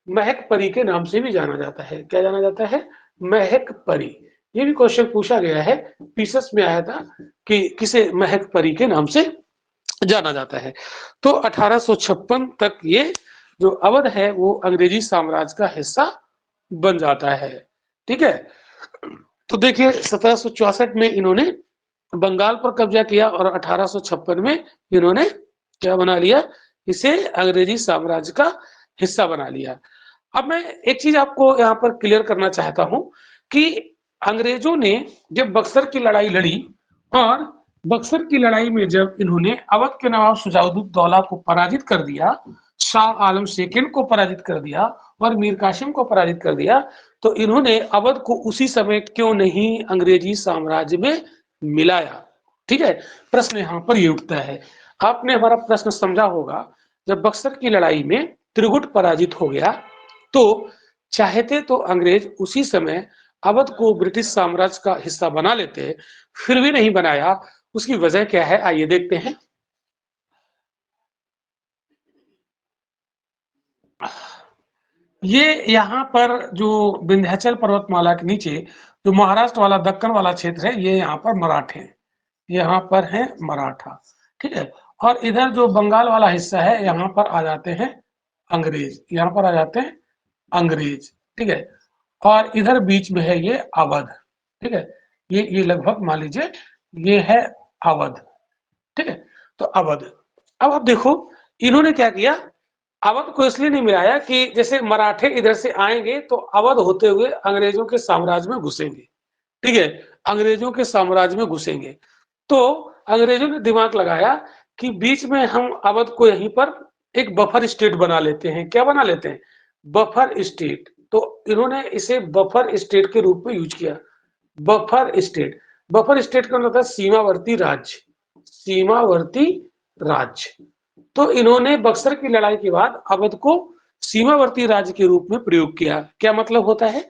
महक परी के नाम से भी जाना जाता है। क्या जाना जाता है? महक परी। ये भी क्वेश्चन पूछा गया है, पीसेस में आया था कि किसे महक परी के नाम से जाना जाता है। तो 1856 तक ये जो अवध है वो अंग्रेजी साम्राज्य का हिस्सा बन जाता है, ठीक है। तो देखिए 1764 में इन्होंने बंगाल पर कब्जा किया और 1856 में इन्होंने क्या बना लिया? इसे अंग्रेजी साम्राज्य का हिस्सा बना लिया। अब मैं एक चीज आपको यहाँ पर क्लियर करना चाहता हूं कि अंग्रेजों ने जब बक्सर की लड़ाई लड़ी और बक्सर की लड़ाई में जब इन्होंने अवध के नवाब शुजाउद्दौला को पराजित कर दिया, शाह आलम सेकंड को पराजित कर दिया और मीर कासिम को पराजित कर दिया, तो इन्होंने अवध को उसी समय क्यों नहीं अंग्रेजी साम्राज्य में मिलाया? ठीक है, प्रश्न यहाँ पर ये उठता है। आपने हमारा प्रश्न समझा होगा। जब बक्सर की लड़ाई में त्रिगुट पराजित हो गया तो चाहते तो अंग्रेज उसी समय अवध को ब्रिटिश साम्राज्य का हिस्सा बना लेते, फिर भी नहीं बनाया। उसकी वजह क्या है, आइए देखते हैं। ये यहाँ पर जो विंध्याचल पर्वतमाला के नीचे जो महाराष्ट्र वाला दक्कन वाला क्षेत्र है, ये यहाँ पर मराठे, यहाँ पर है मराठा, ठीक है। और इधर जो बंगाल वाला हिस्सा है, यहाँ पर आ जाते हैं अंग्रेज, यहाँ पर आ जाते हैं अंग्रेज, ठीक है। और इधर बीच में है ये अवध, ठीक है। ये लगभग मान लीजिए ये है अवध, ठीक है। तो अवध, अब आप देखो इन्होंने क्या किया, अवध को इसलिए नहीं मिलाया कि जैसे मराठे इधर से आएंगे तो अवध होते हुए अंग्रेजों के साम्राज्य में घुसेंगे, ठीक है, अंग्रेजों के साम्राज्य में घुसेंगे। तो अंग्रेजों ने दिमाग लगाया कि बीच में हम अवध को यहीं पर एक बफर स्टेट बना लेते हैं। क्या बना लेते हैं? Buffer state. तो इन्होंने इसे बफर स्टेट के रूप में यूज किया। बफर स्टेट, बफर स्टेट का मतलब सीमावर्ती राज्य, सीमावर्ती राज्य। तो इन्होंने बक्सर की लड़ाई के बाद अवध को सीमावर्ती राज्य के रूप में प्रयोग किया। क्या मतलब होता है?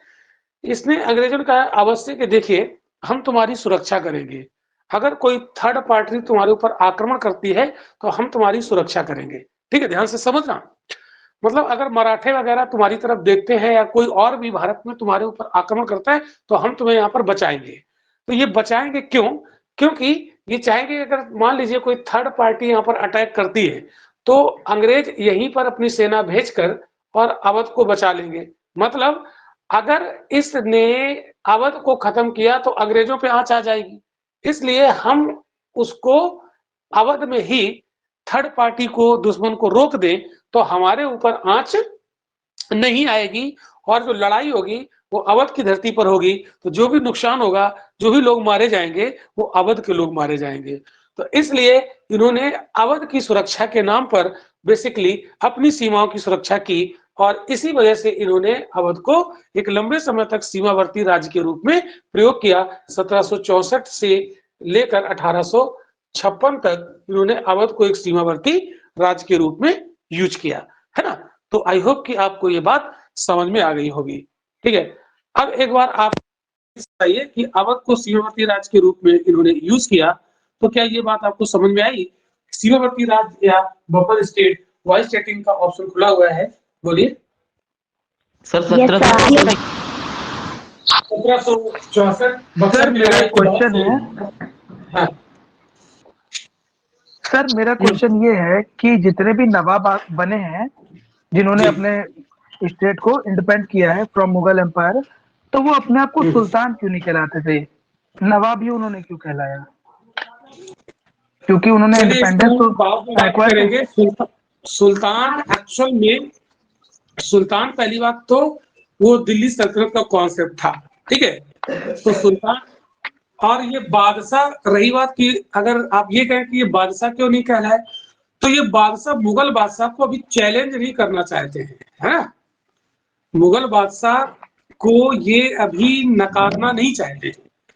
इसने अंग्रेजों ने कहा अवश्य कि देखिए हम तुम्हारी सुरक्षा करेंगे, अगर कोई थर्ड पार्टी तुम्हारे ऊपर आक्रमण करती है तो हम तुम्हारी सुरक्षा करेंगे, ठीक है। ध्यान से समझना, मतलब अगर मराठे वगैरह तुम्हारी तरफ देखते हैं या कोई और भी भारत में तुम्हारे ऊपर आक्रमण करता है तो हम तुम्हें यहाँ पर बचाएंगे। तो ये बचाएंगे क्यों? क्योंकि ये चाहेंगे अगर मान लीजिए कोई थर्ड पार्टी यहाँ पर अटैक करती है तो अंग्रेज यहीं पर अपनी सेना भेजकर और अवध को बचा लेंगे। मतलब अगर इसने अवध को खत्म किया तो अंग्रेजों पे आंच आ जाएगी, इसलिए हम उसको अवध में ही थर्ड पार्टी को, दुश्मन को रोक दें तो हमारे ऊपर आंच नहीं आएगी और जो लड़ाई होगी वो अवध की धरती पर होगी। तो जो भी नुकसान होगा, जो भी लोग मारे जाएंगे, वो अवध के लोग मारे जाएंगे। तो इसलिए इन्होंने अवध की सुरक्षा के नाम पर बेसिकली अपनी सीमाओं की सुरक्षा की और इसी वजह से इन्होंने अवध को एक लंबे समय तक सीमावर्ती राज्य के रूप में प्रयोग किया। 1764 से लेकर 1856 तक इन्होंने अवध को एक सीमावर्ती राज्य के रूप में यूज किया, है ना। तो आई होप कि आपको ये बात समझ में आ गई होगी, ठीक है। अब एक बार आप बताइए कि अवध को सीमावर्ती राज्य के रूप में इन्होंने यूज किया, तो क्या ये बात आपको समझ में आई? सीमावर्ती राज्य या बफर स्टेट, वॉइस चैटिंग का ऑप्शन खुला हुआ है, बोलिए। सर Yes, 1764 1764 सर मेरा क्वेश्चन है हाँ, सर मेरा क्वेश्चन ये है कि जितने भी नवाब बने हैं जिन्होंने जी। अपने स्टेट को इंडिपेंड किया है फ्रॉम मुगल एम्पायर, तो वो अपने आप को सुल्तान क्यों नहीं कहलाते थे? नवाब ही उन्होंने क्यों कहलाया? क्योंकि उन्होंने चलिए इसको इंडिपेंडेंस तो बाद में बात एक्वायर करेंगे। सुल्तान एक्चुअल में, सुल्तान पहली बात तो वो दिल्ली सल्तनत का कॉन्सेप्ट था, ठीक है। तो सुल्तान और ये बादशाह, रही बात की अगर आप ये कहें कि ये बादशाह क्यों नहीं कहलाए, तो ये बादशाह मुगल बादशाह को अभी चैलेंज नहीं करना चाहते हैं, है ना। मुगल बादशाह को ये अभी नकारना नहीं चाहते हैं,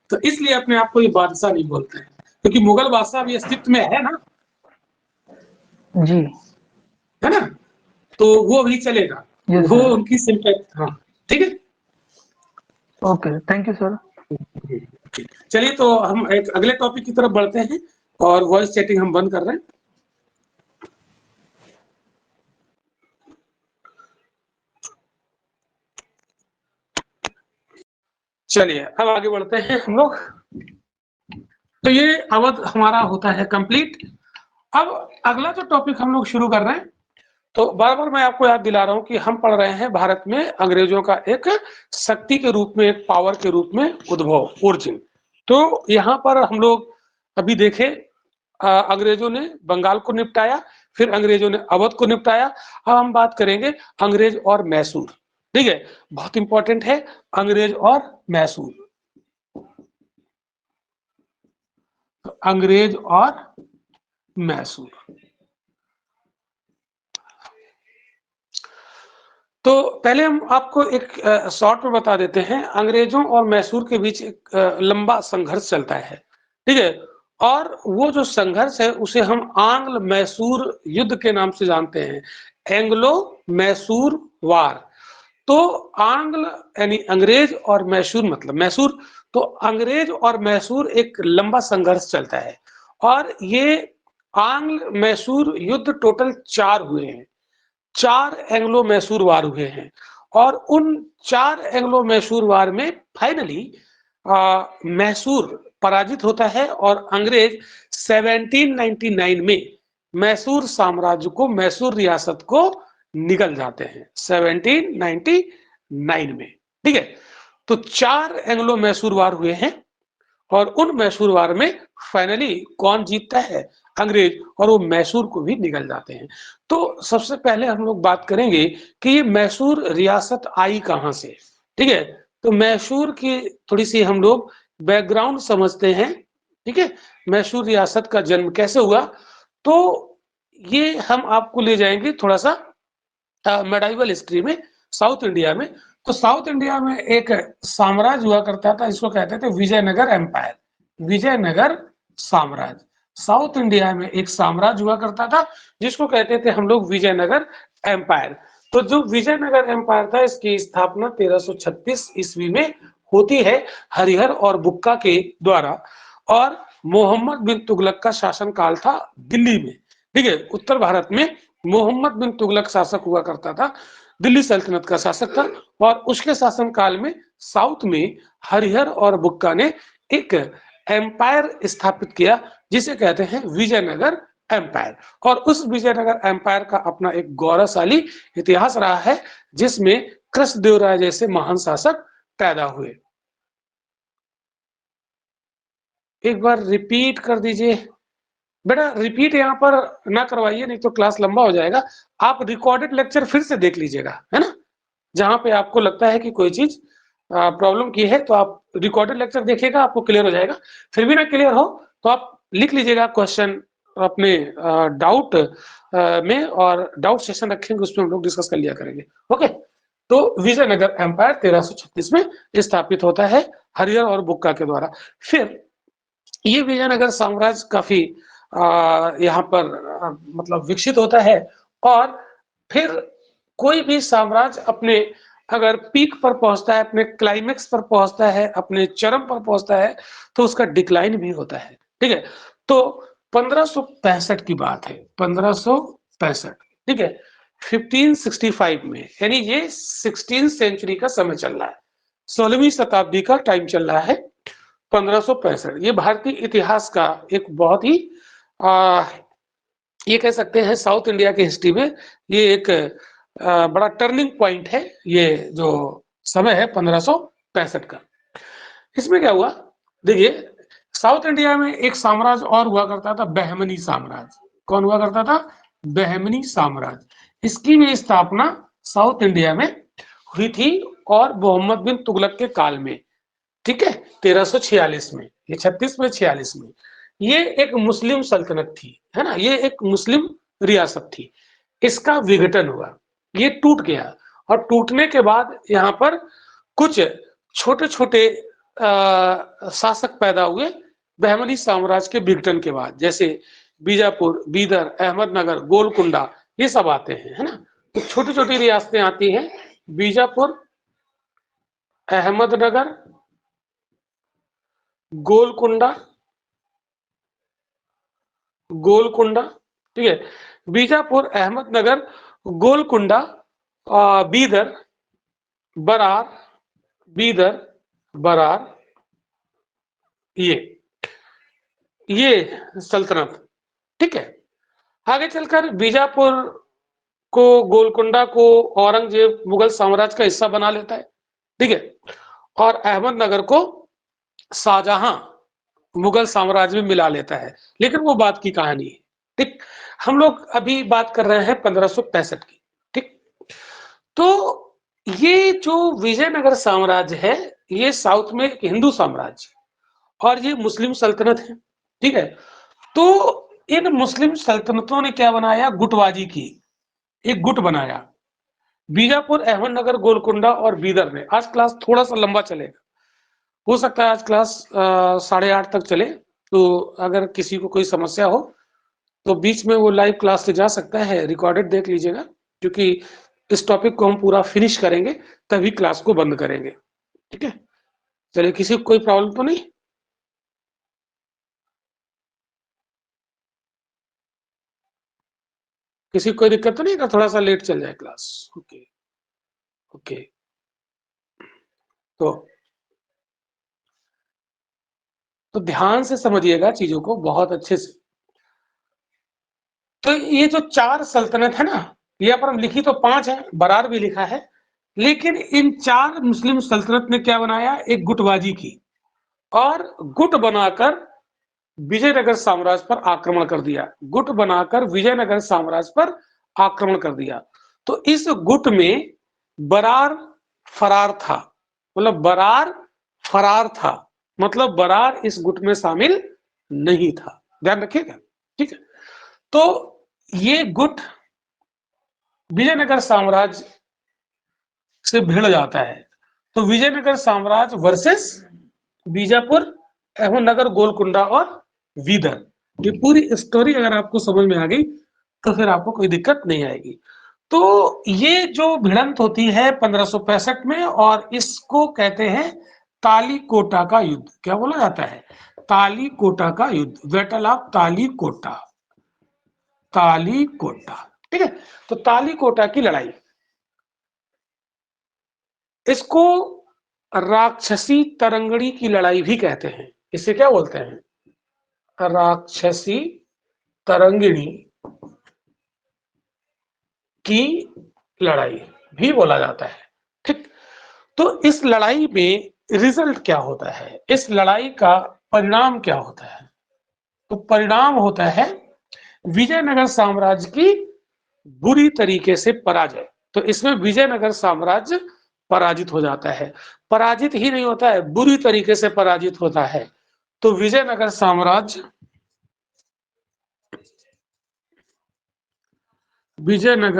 तो इसलिए अपने आप को ये बादशाह नहीं बोलते हैं, क्योंकि मुगल बादशाह अभी अस्तित्व में है ना, जी। है ना। तो वो भी चलेगा, Yes, वो sir. उनकी सिंपैथी, हाँ ठीक है। Okay, thank you sir. चलिए तो हम एक अगले टॉपिक की तरफ बढ़ते हैं और वॉइस चैटिंग हम बंद कर रहे हैं। चलिए अब आगे बढ़ते हैं हम लोग। तो ये अवध हमारा होता है कंप्लीट। अब अगला जो टॉपिक हम लोग शुरू कर रहे हैं, तो बार बार मैं आपको याद दिला रहा हूं कि हम पढ़ रहे हैं भारत में अंग्रेजों का एक शक्ति के रूप में, एक पावर के रूप में उद्भव, ओरिजिन। तो यहाँ पर हम लोग अभी देखें, अंग्रेजों ने बंगाल को निपटाया, फिर अंग्रेजों ने अवध को निपटाया। अब हम बात करेंगे अंग्रेज और मैसूर, ठीक है। बहुत इंपॉर्टेंट है अंग्रेज और मैसूर। तो अंग्रेज और मैसूर, तो पहले हम आपको एक शॉर्ट में बता देते हैं। अंग्रेजों और मैसूर के बीच एक लंबा संघर्ष चलता है, ठीक है। और वो जो संघर्ष है उसे हम आंग्ल मैसूर युद्ध के नाम से जानते हैं, एंग्लो मैसूर वार। तो आंग्ल यानी अंग्रेज और मैसूर मतलब मैसूर, तो अंग्रेज और मैसूर एक लंबा संघर्ष चलता है और ये आंग्ल मैसूर युद्ध टोटल 4 हुए हैं। 4 एंग्लो मैसूर वार हुए हैं और उन 4 एंग्लो मैसूर वार में फाइनली मैसूर पराजित होता है और अंग्रेज 1799 में मैसूर साम्राज्य को, मैसूर रियासत को निकल जाते हैं 1799 में, ठीक है। तो 4 एंग्लो मैसूर वार हुए हैं और उन मैसूर वार में फाइनली कौन जीतता है? अंग्रेज, और वो मैसूर को भी निकल जाते हैं। तो सबसे पहले हम लोग बात करेंगे कि ये मैसूर रियासत आई कहां से, ठीक है। तो मैसूर की थोड़ी सी हम लोग बैकग्राउंड समझते हैं, ठीक है। मैसूर रियासत का जन्म कैसे हुआ, तो ये हम आपको ले जाएंगे थोड़ा सा मेडाइवल हिस्ट्री में, साउथ इंडिया में। तो साउथ इंडिया में एक साम्राज्य हुआ करता था, इसको कहते थे विजयनगर एम्पायर, विजयनगर साम्राज्य। साउथ इंडिया में एक साम्राज्य हुआ करता था जिसको कहते थे हम लोग विजयनगर एम्पायर। तो जो विजयनगर एम्पायर था, इसकी स्थापना 1336 ईस्वी में होती है हरिहर और बुक्का के द्वारा, और मोहम्मद बिन तुगलक का शासन काल था दिल्ली में, ठीक है। उत्तर भारत में मोहम्मद बिन तुगलक शासक हुआ करता था, दिल्ली सल्तनत का शासक था, और उसके शासन काल में साउथ में हरिहर और बुक्का ने एक एम्पायर स्थापित किया जिसे कहते हैं विजयनगर एम्पायर। और उस विजयनगर एम्पायर का अपना एक गौरवशाली इतिहास रहा है जिसमें कृष्णदेवराय जैसे महान शासक पैदा हुए। एक बार रिपीट कर दीजिए। बेटा रिपीट यहाँ पर ना करवाइए, नहीं तो क्लास लंबा हो जाएगा। आप रिकॉर्डेड लेक्चर फिर से देख लीजिएगा, है ना? जहाँ पे आपको लगता है कि कोई चीज प्रॉब्लम की है तो आप रिकॉर्डेड लेक्चर देखिएगा, आपको क्लियर हो जाएगा। फिर भी ना क्लियर हो तो आप लिख लीजिएगा क्वेश्चन अपने डाउट में, और डाउट सेशन रखेंगे, उसमें हम लोग डिस्कस कर लिया करेंगे। ओके, तो विजयनगर एम्पायर 1336 में स्थापित होता है हरिहर और बुक्का के द्वारा। फिर ये विजयनगर साम्राज्य काफी यहाँ पर मतलब विकसित होता है, और फिर कोई भी साम्राज्य अपने अगर पीक पर पहुंचता है, अपने क्लाइमेक्स पर पहुंचता है, अपने चरम पर पहुंचता है, तो उसका डिक्लाइन भी होता है। ठीक है, तो 1565 की बात है, 1565, ठीक है, 1565 में, यानी ये 16th सेंचुरी का समय चल रहा है, 16वीं शताब्दी का टाइम चल रहा है, 1565। ये भारतीय इतिहास का एक बहुत ही ये कह सकते हैं साउथ इंडिया की हिस्ट्री में ये एक बड़ा टर्निंग पॉइंट है, ये जो समय है 1565 का। इसमें क्या हुआ, देखिए साउथ इंडिया में एक साम्राज्य और हुआ करता था, बहमनी साम्राज्य। कौन हुआ करता था? बहमनी साम्राज्य। इसकी भी स्थापना साउथ इंडिया में हुई थी, और मोहम्मद बिन तुगलक के काल में, ठीक है, 1346 में, ये 36 में 46 में। ये एक मुस्लिम सल्तनत थी, है ना, ये एक मुस्लिम रियासत थी। इसका विघटन हुआ, ये टूट गया, और टूटने के बाद यहाँ पर कुछ छोटे छोटे शासक पैदा हुए बहमनी साम्राज्य के विघटन के बाद, जैसे बीजापुर, बीदर, अहमदनगर, गोलकुंडा, ये सब आते हैं, है ना। तो छोटी छोटी रियासतें आती हैं, बीजापुर, अहमदनगर, गोलकुंडा, गोलकुंडा, ठीक है, बीजापुर, अहमदनगर, गोलकुंडा, बीदर, बरार, बीदर, बरार, ये सल्तनत, ठीक है। आगे चलकर बीजापुर को, गोलकुंडा को औरंगजेब मुगल साम्राज्य का हिस्सा बना लेता है, ठीक है, और अहमदनगर को शाहजहां मुगल साम्राज्य में मिला लेता है। लेकिन वो बात की कहानी है, ठीक। हम लोग अभी बात कर रहे हैं 1565 की, ठीक। तो ये जो विजयनगर साम्राज्य है, ये साउथ में एक हिंदू साम्राज्य और ये मुस्लिम सल्तनत है, ठीक है। तो इन मुस्लिम सल्तनतों ने क्या बनाया, गुटबाजी की, एक गुट बनाया, बीजापुर, अहमदनगर, गोलकुंडा और बीदर ने। आज क्लास थोड़ा सा लंबा चलेगा, हो सकता है आज क्लास 8:30 तक चले, तो अगर किसी को कोई समस्या हो तो बीच में वो लाइव क्लास से जा सकता है, रिकॉर्डेड देख लीजिएगा, क्योंकि इस टॉपिक को हम पूरा फिनिश करेंगे तभी क्लास को बंद करेंगे, ठीक है। चलिए, किसी को कोई प्रॉब्लम तो नहीं? किसी को कोई दिक्कत तो नहीं, अगर थोड़ा सा लेट चल जाए क्लास? ओके ओके, तो ध्यान से समझिएगा चीजों को बहुत अच्छे से। तो ये जो 4 सल्तनत है ना, यहाँ पर हम लिखी तो 5 है, बरार भी लिखा है, लेकिन इन 4 मुस्लिम सल्तनत ने क्या बनाया, एक गुटबाजी की, और गुट बनाकर विजयनगर साम्राज्य पर आक्रमण कर दिया, गुट बनाकर विजयनगर साम्राज्य पर आक्रमण कर दिया। तो इस गुट में बरार फरार था, मतलब बरार फरार था, मतलब बरार इस गुट में शामिल नहीं था, ध्यान रखिएगा, ठीक है। तो ये गुट विजयनगर साम्राज्य से भिड़ जाता है, तो विजयनगर साम्राज्य वर्सेस बीजापुर, अहमदनगर, गोलकुंडा और बीदर। ये पूरी स्टोरी अगर आपको समझ में आ गई तो फिर आपको कोई दिक्कत नहीं आएगी। तो ये जो भिड़ंत होती है 1565 में, और इसको कहते हैं तालीकोटा का युद्ध। क्या बोला जाता है? तालीकोटा का युद्ध, बैटल ऑफ तालीकोटा, तालीकोटा, ठीक है। तो तालीकोटा की लड़ाई, इसको राक्षसी तरंगड़ी की लड़ाई भी कहते हैं। इसे क्या बोलते हैं? राक्षसी तरंगिणी की लड़ाई भी बोला जाता है, ठीक। तो इस लड़ाई में रिजल्ट क्या होता है, इस लड़ाई का परिणाम क्या होता है, तो परिणाम होता है विजयनगर साम्राज्य की बुरी तरीके से पराजय। तो इसमें विजयनगर साम्राज्य पराजित हो जाता है। पराजित ही नहीं होता है, बुरी तरीके से पराजित होता है। तो विजयनगर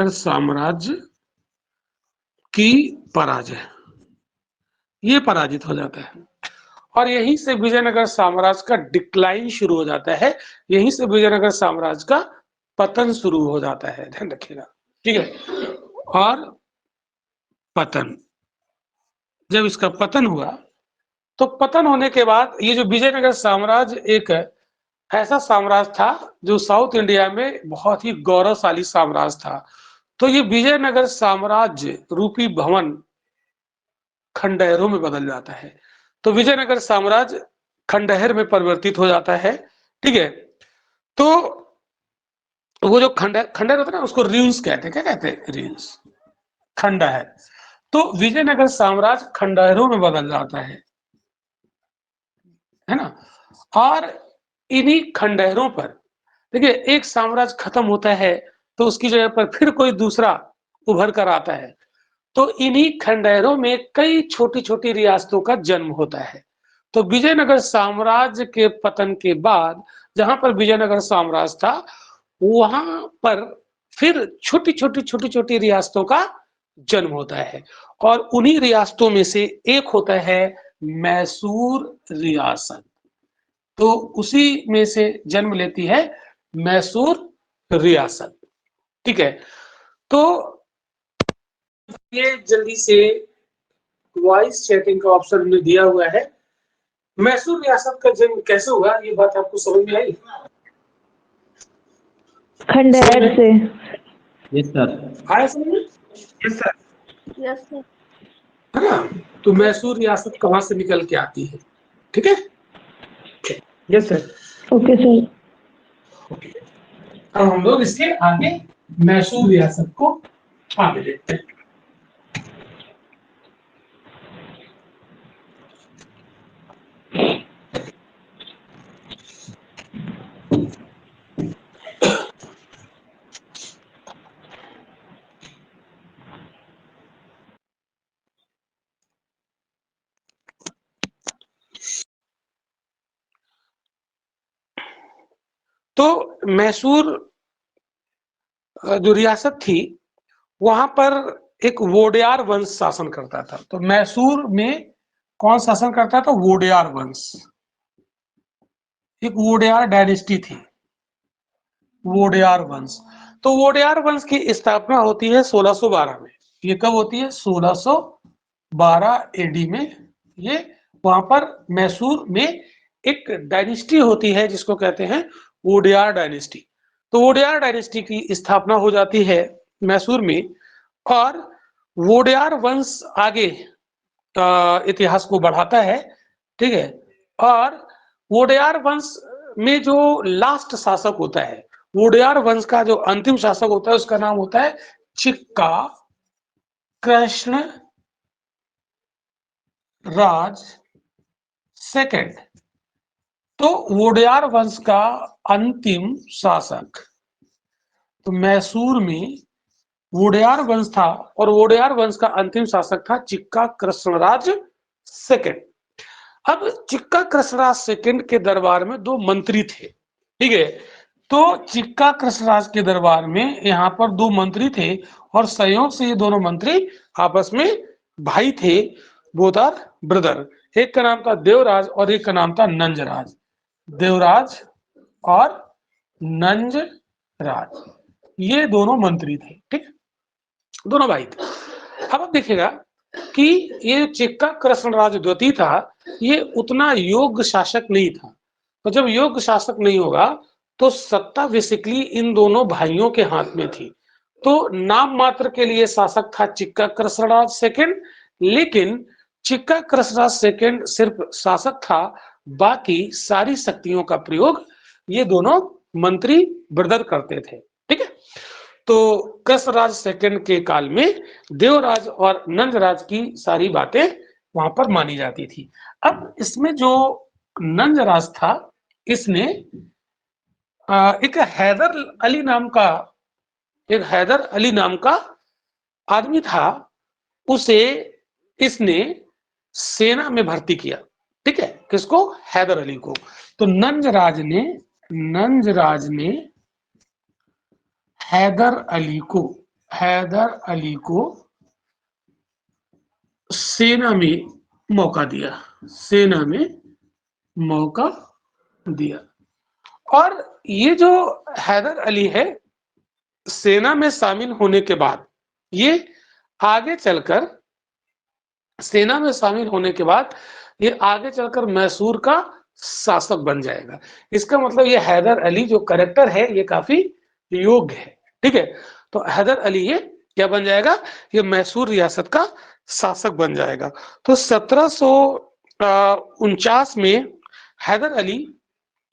साम्राज्य की पराजय, ये पराजित हो जाता है और यहीं से विजयनगर साम्राज्य का डिक्लाइन शुरू हो जाता है। यहीं से विजयनगर साम्राज्य का पतन शुरू हो जाता है, ध्यान रखिएगा, ठीक है। और पतन, जब इसका पतन हुआ तो पतन होने के बाद ये जो विजयनगर साम्राज्य एक ऐसा साम्राज्य था जो साउथ इंडिया में बहुत ही गौरवशाली साम्राज्य था। तो ये विजयनगर साम्राज्य रूपी भवन खंडहरों में बदल जाता है। तो विजयनगर साम्राज्य खंडहर में परिवर्तित हो जाता है, ठीक है। तो वो जो खंडहर होता है ना, उसको रूइंस कहते हैं। क्या कहते हैं? रूइंस, खंडहर। तो विजयनगर साम्राज्य खंडहरों में बदल जाता है ना। और इन्हीं खंडहरों पर देखिए, एक साम्राज्य खत्म होता है तो उसकी जगह पर फिर कोई दूसरा उभर कर आता है। तो इन्हीं खंडहरों में कई छोटी छोटी रियासतों का जन्म होता है। तो विजयनगर साम्राज्य के पतन के बाद जहां पर विजयनगर साम्राज्य था, वहां पर फिर छोटी छोटी रियासतों का जन्म होता है और उन्हीं रियासतों में से एक होता है मैसूर रियासत। तो उसी में से जन्म लेती है मैसूर रियासत, ठीक है। तो ये जल्दी से वॉइस चैटिंग का ऑप्शन हमने दिया हुआ है। मैसूर रियासत का जन्म कैसे हुआ, ये बात आपको समझ में आई? खंडहर से। Yes sir. आया समझ में? Yes sir. Yes sir. है ना। तो मैसूर रियासत कहां से निकल के आती है, ठीक है। Yes sir. Okay sir. अब हम लोग इसके आगे मैसूर रियासत को आगे देखते हैं। तो मैसूर जो रियासत थी, वहां पर एक वोडेयार वंश शासन करता था। तो मैसूर में कौन शासन करता था? वोडेयार वंश। एक वोडेयार डायनेस्टी थी, वोडेयार वंश। तो वोडेयार वंश की स्थापना होती है 1612 में। ये कब होती है? 1612 एडी में। ये वहां पर मैसूर में एक डायनेस्टी होती है जिसको कहते हैं वोडेयार डायनेस्टी। तो वोडेयार डायनेस्टी की स्थापना हो जाती है मैसूर में और वोडेयार वंश आगे इतिहास को बढ़ाता है, ठीक है। और वोडेयार वंश में जो लास्ट शासक होता है, वोडेयार वंश का जो अंतिम शासक होता है, उसका नाम होता है चिक्का कृष्ण राज सेकंड। तो वोडेयार वंश का अंतिम शासक, तो मैसूर में वोडेयार वंश था और वोडेयार वंश का अंतिम शासक था चिक्का कृष्णराज सेकंड। अब चिक्का कृष्णराज सेकंड के दरबार में दो मंत्री थे, ठीक है। तो चिक्का कृष्णराज के दरबार में यहाँ पर दो मंत्री थे और संयोग से ये दोनों मंत्री आपस में भाई थे, बोथ आर ब्रदर। एक का नाम था देवराज और एक का नाम था नंजराज। देवराज और नंजराज, ये दोनों मंत्री थे, ठीक, दोनों भाई थे। अब आप देखिएगा कि ये चिक्का कृष्णराज द्वितीय था, ये उतना योग्य शासक नहीं था। तो जब योग्य शासक नहीं होगा तो सत्ता बेसिकली इन दोनों भाइयों के हाथ में थी। तो नाम मात्र के लिए शासक था चिक्का कृष्णराज सेकंड, लेकिन चिक्का कृष्णराज सेकंड सिर्फ शासक था, बाकी सारी शक्तियों का प्रयोग ये दोनों मंत्री ब्रदर करते थे, ठीक है। तो कृष्णराज सेकंड के काल में देवराज और नंदराज की सारी बातें वहां पर मानी जाती थी। अब इसमें जो नंदराज था, इसने एक हैदर अली नाम का आदमी था, उसे इसने सेना में भर्ती किया। ठीक है, किसको? हैदर अली को। तो नंजराज ने हैदर अली को सेना में मौका दिया। और ये जो हैदर अली है, सेना में शामिल होने के बाद ये आगे चलकर मैसूर का शासक बन जाएगा। इसका मतलब ये हैदर अली जो कैरेक्टर है ये काफी योग्य है। ठीक है, तो हैदर अली ये क्या बन जाएगा? ये मैसूर रियासत का शासक बन जाएगा। तो 1749 में हैदर अली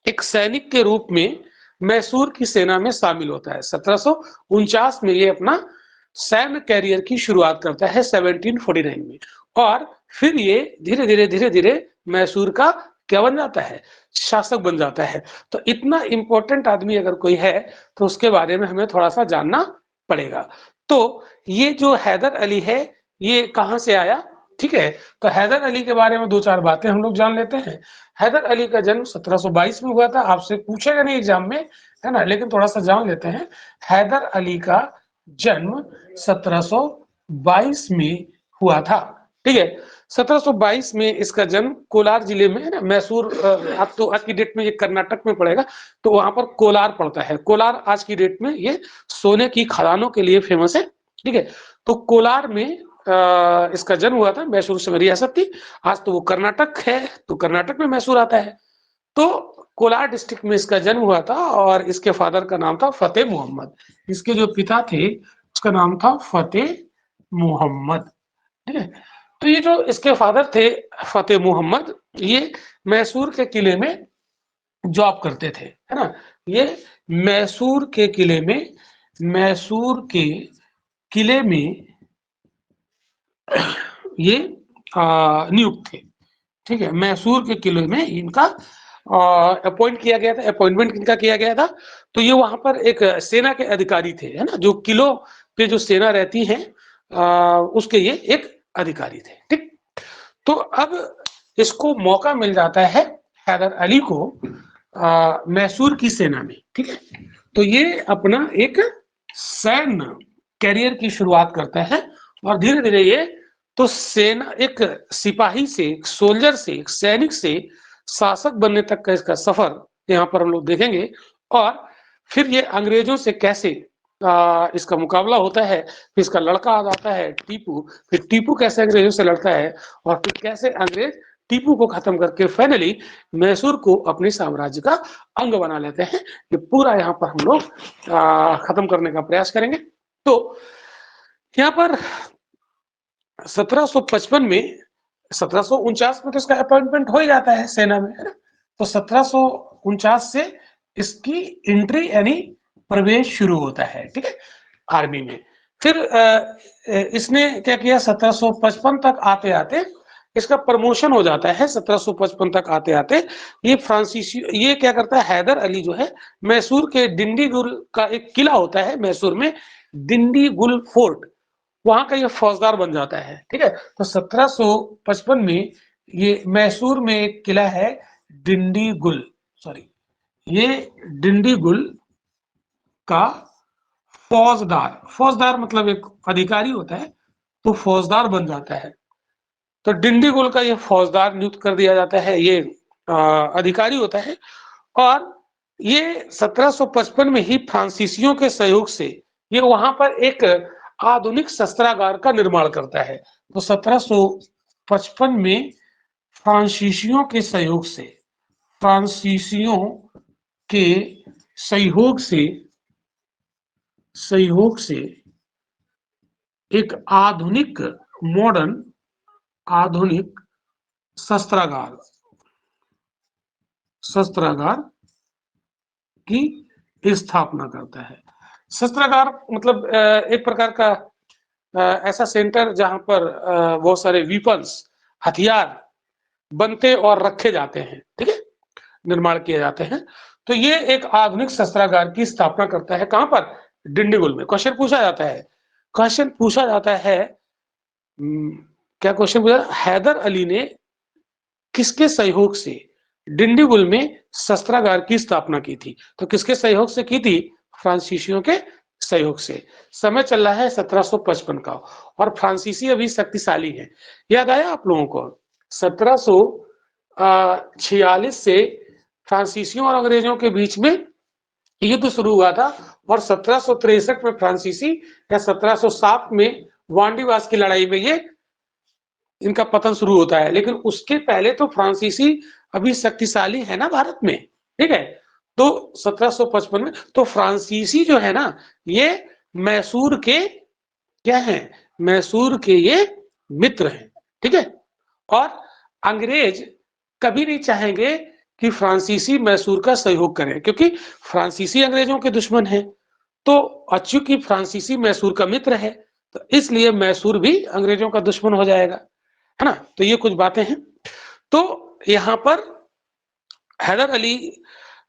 एक सैनिक के रूप में मैसूर की सेना में शामिल होता है। 1749 में ये अपना सैन्य कैरियर की शुरुआत करता है 1749 में, और फिर ये धीरे धीरे मैसूर का क्या बन जाता है? शासक बन जाता है। तो इतना इंपॉर्टेंट आदमी अगर कोई है तो उसके बारे में हमें थोड़ा सा जानना पड़ेगा। तो ये जो हैदर अली है ये कहां से आया? ठीक है, तो हैदर अली के बारे में दो चार बातें हम लोग जान लेते हैं। हैदर अली का जन्म 1722 में हुआ था। आपसे पूछेगा नहीं एग्जाम में, है ना, लेकिन थोड़ा सा जान लेते हैं। हैदर अली का जन्म 1722 में हुआ था। ठीक है, 1722 में इसका जन्म कोलार जिले में, है ना, मैसूर अब तो आज की डेट में ये कर्नाटक में पड़ेगा, तो वहां पर कोलार पड़ता है। कोलार आज की डेट में ये सोने की खदानों के लिए फेमस है। ठीक है, तो कोलार में इसका जन्म हुआ था। मैसूर से रियासत थी, आज तो वो कर्नाटक है, तो कर्नाटक में मैसूर आता है। तो कोलार डिस्ट्रिक्ट में इसका जन्म हुआ था, और इसके फादर का नाम था फतेह मोहम्मद। इसके जो पिता थे उसका नाम था फतेह मोहम्मद। ठीक है, तो ये जो इसके फादर थे फतेह मोहम्मद, ये मैसूर के किले में जॉब करते थे, है ना। ये मैसूर के किले में ये नियुक्त थे। ठीक है, मैसूर के किले में इनका अपॉइंट किया गया था। अपॉइंटमेंट किनका किया गया था? तो ये वहां पर एक सेना के अधिकारी थे, है ना, जो किलों पे जो सेना रहती है उसके ये एक अधिकारी थे। ठीक, तो अब इसको मौका मिल जाता है हैदर अली को मैसूर की सेना में। ठीक है, तो ये अपना एक सैन्य कैरियर की शुरुआत करता है, और धीरे धीरे ये तो सेना एक सिपाही से, एक सोल्जर से, एक सैनिक से शासक बनने तक का इसका सफर यहाँ पर हम लोग देखेंगे। और फिर ये अंग्रेजों से कैसे इसका मुकाबला होता है। फिर इसका लड़का आ जाता है टीपू, फिर टीपू कैसे अंग्रेजों से लड़ता है, और फिर कैसे अंग्रेज टीपू को खत्म करके फाइनली मैसूर को अपने साम्राज्य का अंग बना लेते हैं। ये पूरा यहाँ पर हम लोग खत्म करने का प्रयास करेंगे। तो यहाँ पर 1755 में, 1749 में तो इसका अपॉइंटमेंट हो ही जाता है सेना में, है ना। तो 1749 से इसकी एंट्री यानी प्रवेश शुरू होता है। ठीक है, आर्मी में। फिर इसने क्या किया, 1755 तक आते आते इसका प्रमोशन हो जाता है। 1755 तक आते आते ये क्या करता है, हैदर अली जो है मैसूर के डिंडीगुल का एक किला होता है मैसूर में, डिंडीगुल फोर्ट, वहां का ये फौजदार बन जाता है। ठीक है, तो 1755 में ये मैसूर में एक किला है डिंडीगुल, ये डिंडीगुल का फौजदार मतलब एक अधिकारी होता है, तो फौजदार बन जाता है। तो डिंडीगुल का ये फौजदार नियुक्त कर दिया जाता है, ये अधिकारी होता है। और ये 1755 में ही फ्रांसीसियों के सहयोग से ये वहां पर एक आधुनिक शस्त्रागार का निर्माण करता है। तो 1755 में फ्रांसीसियों के सहयोग से एक मॉडर्न आधुनिक शस्त्रागार की स्थापना करता है। शस्त्रागार मतलब एक प्रकार का ऐसा सेंटर जहां पर बहुत सारे वीपन्स, हथियार बनते और रखे जाते हैं। ठीक है, निर्माण किए जाते हैं। तो ये एक आधुनिक शस्त्रागार की स्थापना करता है, कहां पर? डिंडीगुल में। क्वेश्चन पूछा जाता है, क्वेश्चन पूछा जाता है क्या क्वेश्चन पूछा? हैदर अली ने किसके सहयोग से डिंडीगुल में शस्त्रागार की स्थापना की थी? तो किसके सहयोग से की थी? फ्रांसीसियों के सहयोग से। समय चल रहा है 1755 का, और फ्रांसीसी अभी शक्तिशाली है। याद आया आप लोगों को? 1746 से फ्रांसीसियों और अंग्रेजों के बीच में युद्ध शुरू हुआ था, और 1763 में फ्रांसीसी या 1707 में वांडीवास की लड़ाई में ये इनका पतन शुरू होता है। लेकिन उसके पहले तो फ्रांसीसी अभी शक्तिशाली है ना भारत में, ठीक है? तो 1755 में तो फ्रांसीसी जो है ना, ये मैसूर के क्या हैं? मैसूर के ये मित्र हैं, ठीक है? और अंग्रेज कभी नहीं चाहेंगे कि फ्रांसीसी मैसूर का सहयोग करें, क्योंकि फ्रांसीसी अंग्रेजों के दुश्मन हैं। तो चूंकि फ्रांसीसी मैसूर का मित्र है, तो इसलिए मैसूर भी अंग्रेजों का दुश्मन हो जाएगा, है ना? तो ये कुछ बातें हैं। तो यहाँ पर हैदर अली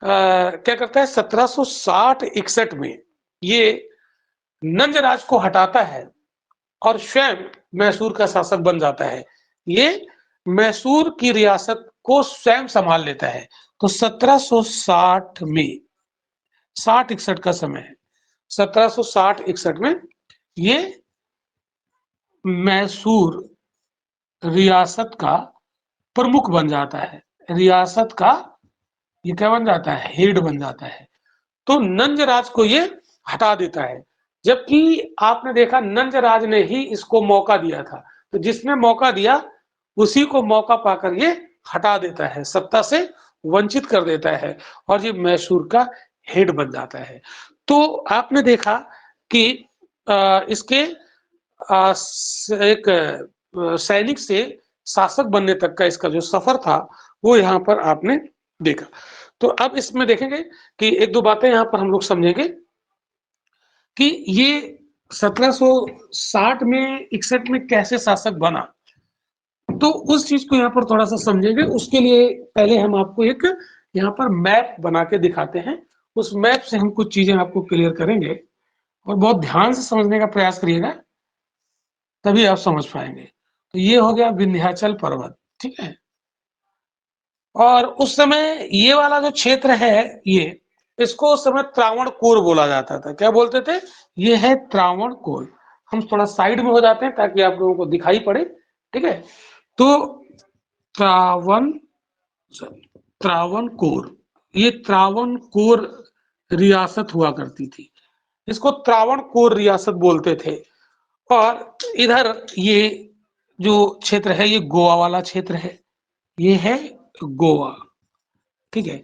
क्या करता है? 1760-61 में ये नंजराज को हटाता है और स्वयं मैसूर का शासक बन जाता है। ये मैसूर की रियासत को स्वयं संभाल लेता है। तो 1760 में 60-61 का समय है, 1760-61 में ये मैसूर रियासत का प्रमुख बन जाता है, रियासत का ये क्या बन जाता है? हेड बन जाता है। तो नंजराज को ये हटा देता है, जबकि आपने देखा नंजराज ने ही इसको मौका दिया था। तो जिसने मौका दिया उसी को मौका पाकर ये हटा देता है, सत्ता से वंचित कर देता है, और ये मैसूर का हेड बन जाता है। तो आपने देखा कि इसके एक सैनिक से शासक बनने तक का इसका जो सफर था, वो यहाँ पर आपने देखा। तो अब इसमें देखेंगे कि एक दो बातें यहाँ पर हम लोग समझेंगे कि ये 1760 में 61 में कैसे शासक बना। तो उस चीज को यहाँ पर थोड़ा सा समझेंगे। उसके लिए पहले हम आपको एक यहाँ पर मैप बना के दिखाते हैं। उस मैप से हम कुछ चीजें आपको क्लियर करेंगे, और बहुत ध्यान से समझने का प्रयास करिएगा, तभी आप समझ पाएंगे। तो ये हो गया विंध्याचल पर्वत, ठीक है? और उस समय ये वाला जो क्षेत्र है, ये इसको उस समय त्रावणकोर बोला जाता था। क्या बोलते थे? ये है त्रावणकोर। हम थोड़ा साइड में हो जाते हैं ताकि आप लोगों को दिखाई पड़े, ठीक है? तो त्रावणकोर, ये त्रावणकोर रियासत हुआ करती थी, इसको त्रावणकोर रियासत बोलते थे। और इधर ये जो क्षेत्र है, ये गोवा वाला क्षेत्र है, ये है गोवा, ठीक है?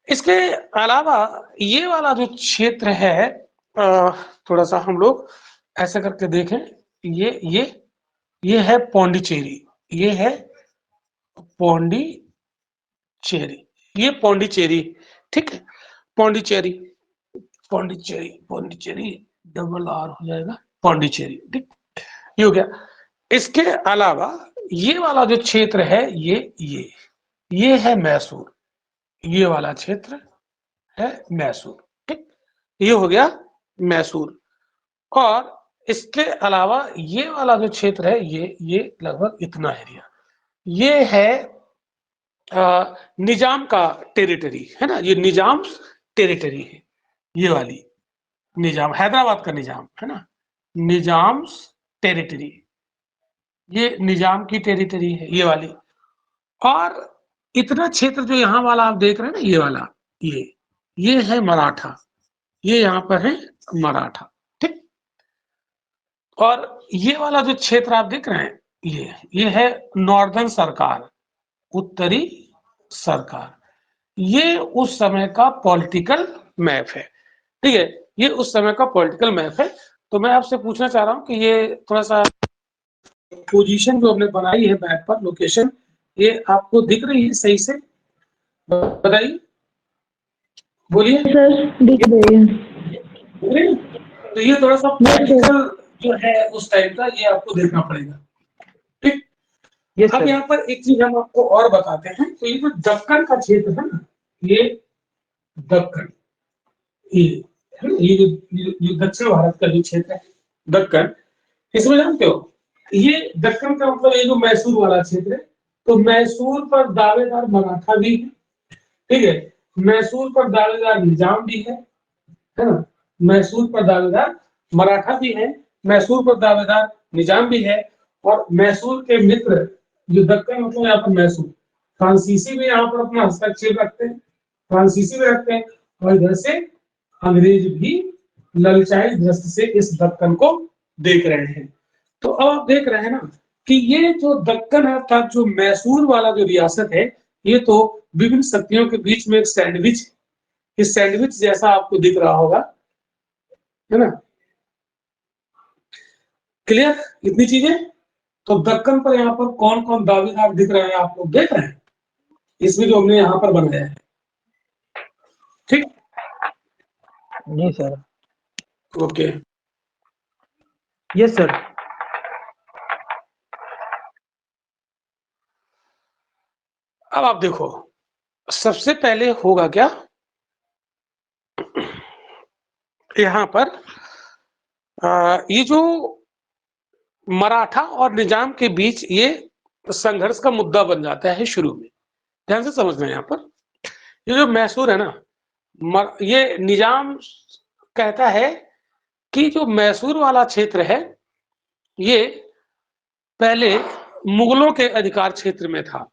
इसके अलावा ये वाला जो क्षेत्र है, थोड़ा सा हम लोग ऐसे करके देखें, ये है पौंडीचेरी, ये है पौंडीचेरी, ये पौंडीचेरी, ठीक है? पौंडीचेरी, पौंडीचेरी, पौंडीचेरी डबल आर हो जाएगा, पौंडीचेरी, ठीक? ये हो गया। इसके अलावा ये वाला जो क्षेत्र है, ये है मैसूर, ये वाला क्षेत्र है मैसूर, ठीक? ये हो गया मैसूर। और इसके अलावा ये वाला जो क्षेत्र है, ये लगभग इतना एरिया, ये है निजाम का टेरिटरी, है ना? ये निजाम टेरिटरी है, ये वाली निजाम, हैदराबाद का निजाम, है ना? निजाम टेरिटरी, ये निजाम की टेरिटरी है, ये वाली। और इतना क्षेत्र जो यहाँ वाला आप देख रहे हैं ना, ये वाला, ये है मराठा, ये यहाँ पर है मराठा, ठीक? और ये वाला जो क्षेत्र आप देख रहे हैं, ये है नॉर्दर्न सरकार, उत्तरी सरकार। ये उस समय का पॉलिटिकल मैप है, ठीक है? ये उस समय का पॉलिटिकल मैप है। तो मैं आपसे पूछना चाह रहा हूँ कि ये थोड़ा सा पोजीशन जो हमने बनाई है मैप पर, लोकेशन, ये आपको दिख रही है सही से? बताइए, बोलिए। सर दिख रही है। तो ये थोड़ा सा पॉलिटिकल जो है उस टाइप का, ये आपको देखना पड़ेगा, ठीक? यस अब सर। यहाँ पर एक चीज हम आपको और बताते हैं, तो ये जो दक्कन का क्षेत्र है ना, ये दक्कन, ये है ना, ये दक्षिण भारत का जो क्षेत्र है दक्कन, इसमें जानते हो ये दक्कन का मतलब ये जो मैसूर वाला क्षेत्र है, तो मैसूर पर दावेदार मराठा भी है, ठीक है, मैसूर पर दावेदार निजाम भी है ना, मैसूर पर दावेदार मराठा भी है, मैसूर पर दावेदार निजाम भी है, और मैसूर के मित्र जो दक्कन मतलब यहाँ पर मैसूर, फ्रांसीसी भी यहाँ पर अपना हस्तक्षेप रखते हैं, फ्रांसीसी भी रखते हैं, और इधर से अंग्रेज भी ललचाई दृष्टि से इस दक्कन को देख रहे हैं। तो अब आप देख रहे हैं ना कि ये जो दक्कन है अर्थात जो मैसूर वाला जो रियासत है, ये तो विभिन्न शक्तियों के बीच में एक सैंडविच, इस सैंडविच जैसा आपको दिख रहा होगा, है ना, क्लियर इतनी चीजें। तो दक्कन पर यहाँ पर कौन कौन दावेदार दिख रहे हैं आप लोग देख रहे हैं, इसमें जो हमने यहाँ पर बनाया है, ठीक, जी सर। ओके। Yes sir. अब आप देखो सबसे पहले होगा क्या, यहाँ पर ये जो मराठा और निजाम के बीच ये संघर्ष का मुद्दा बन जाता है शुरू में, ध्यान से समझना यहाँ पर, ये जो मैसूर है ना, ये निजाम कहता है कि जो मैसूर वाला क्षेत्र है ये पहले मुगलों के अधिकार क्षेत्र में था,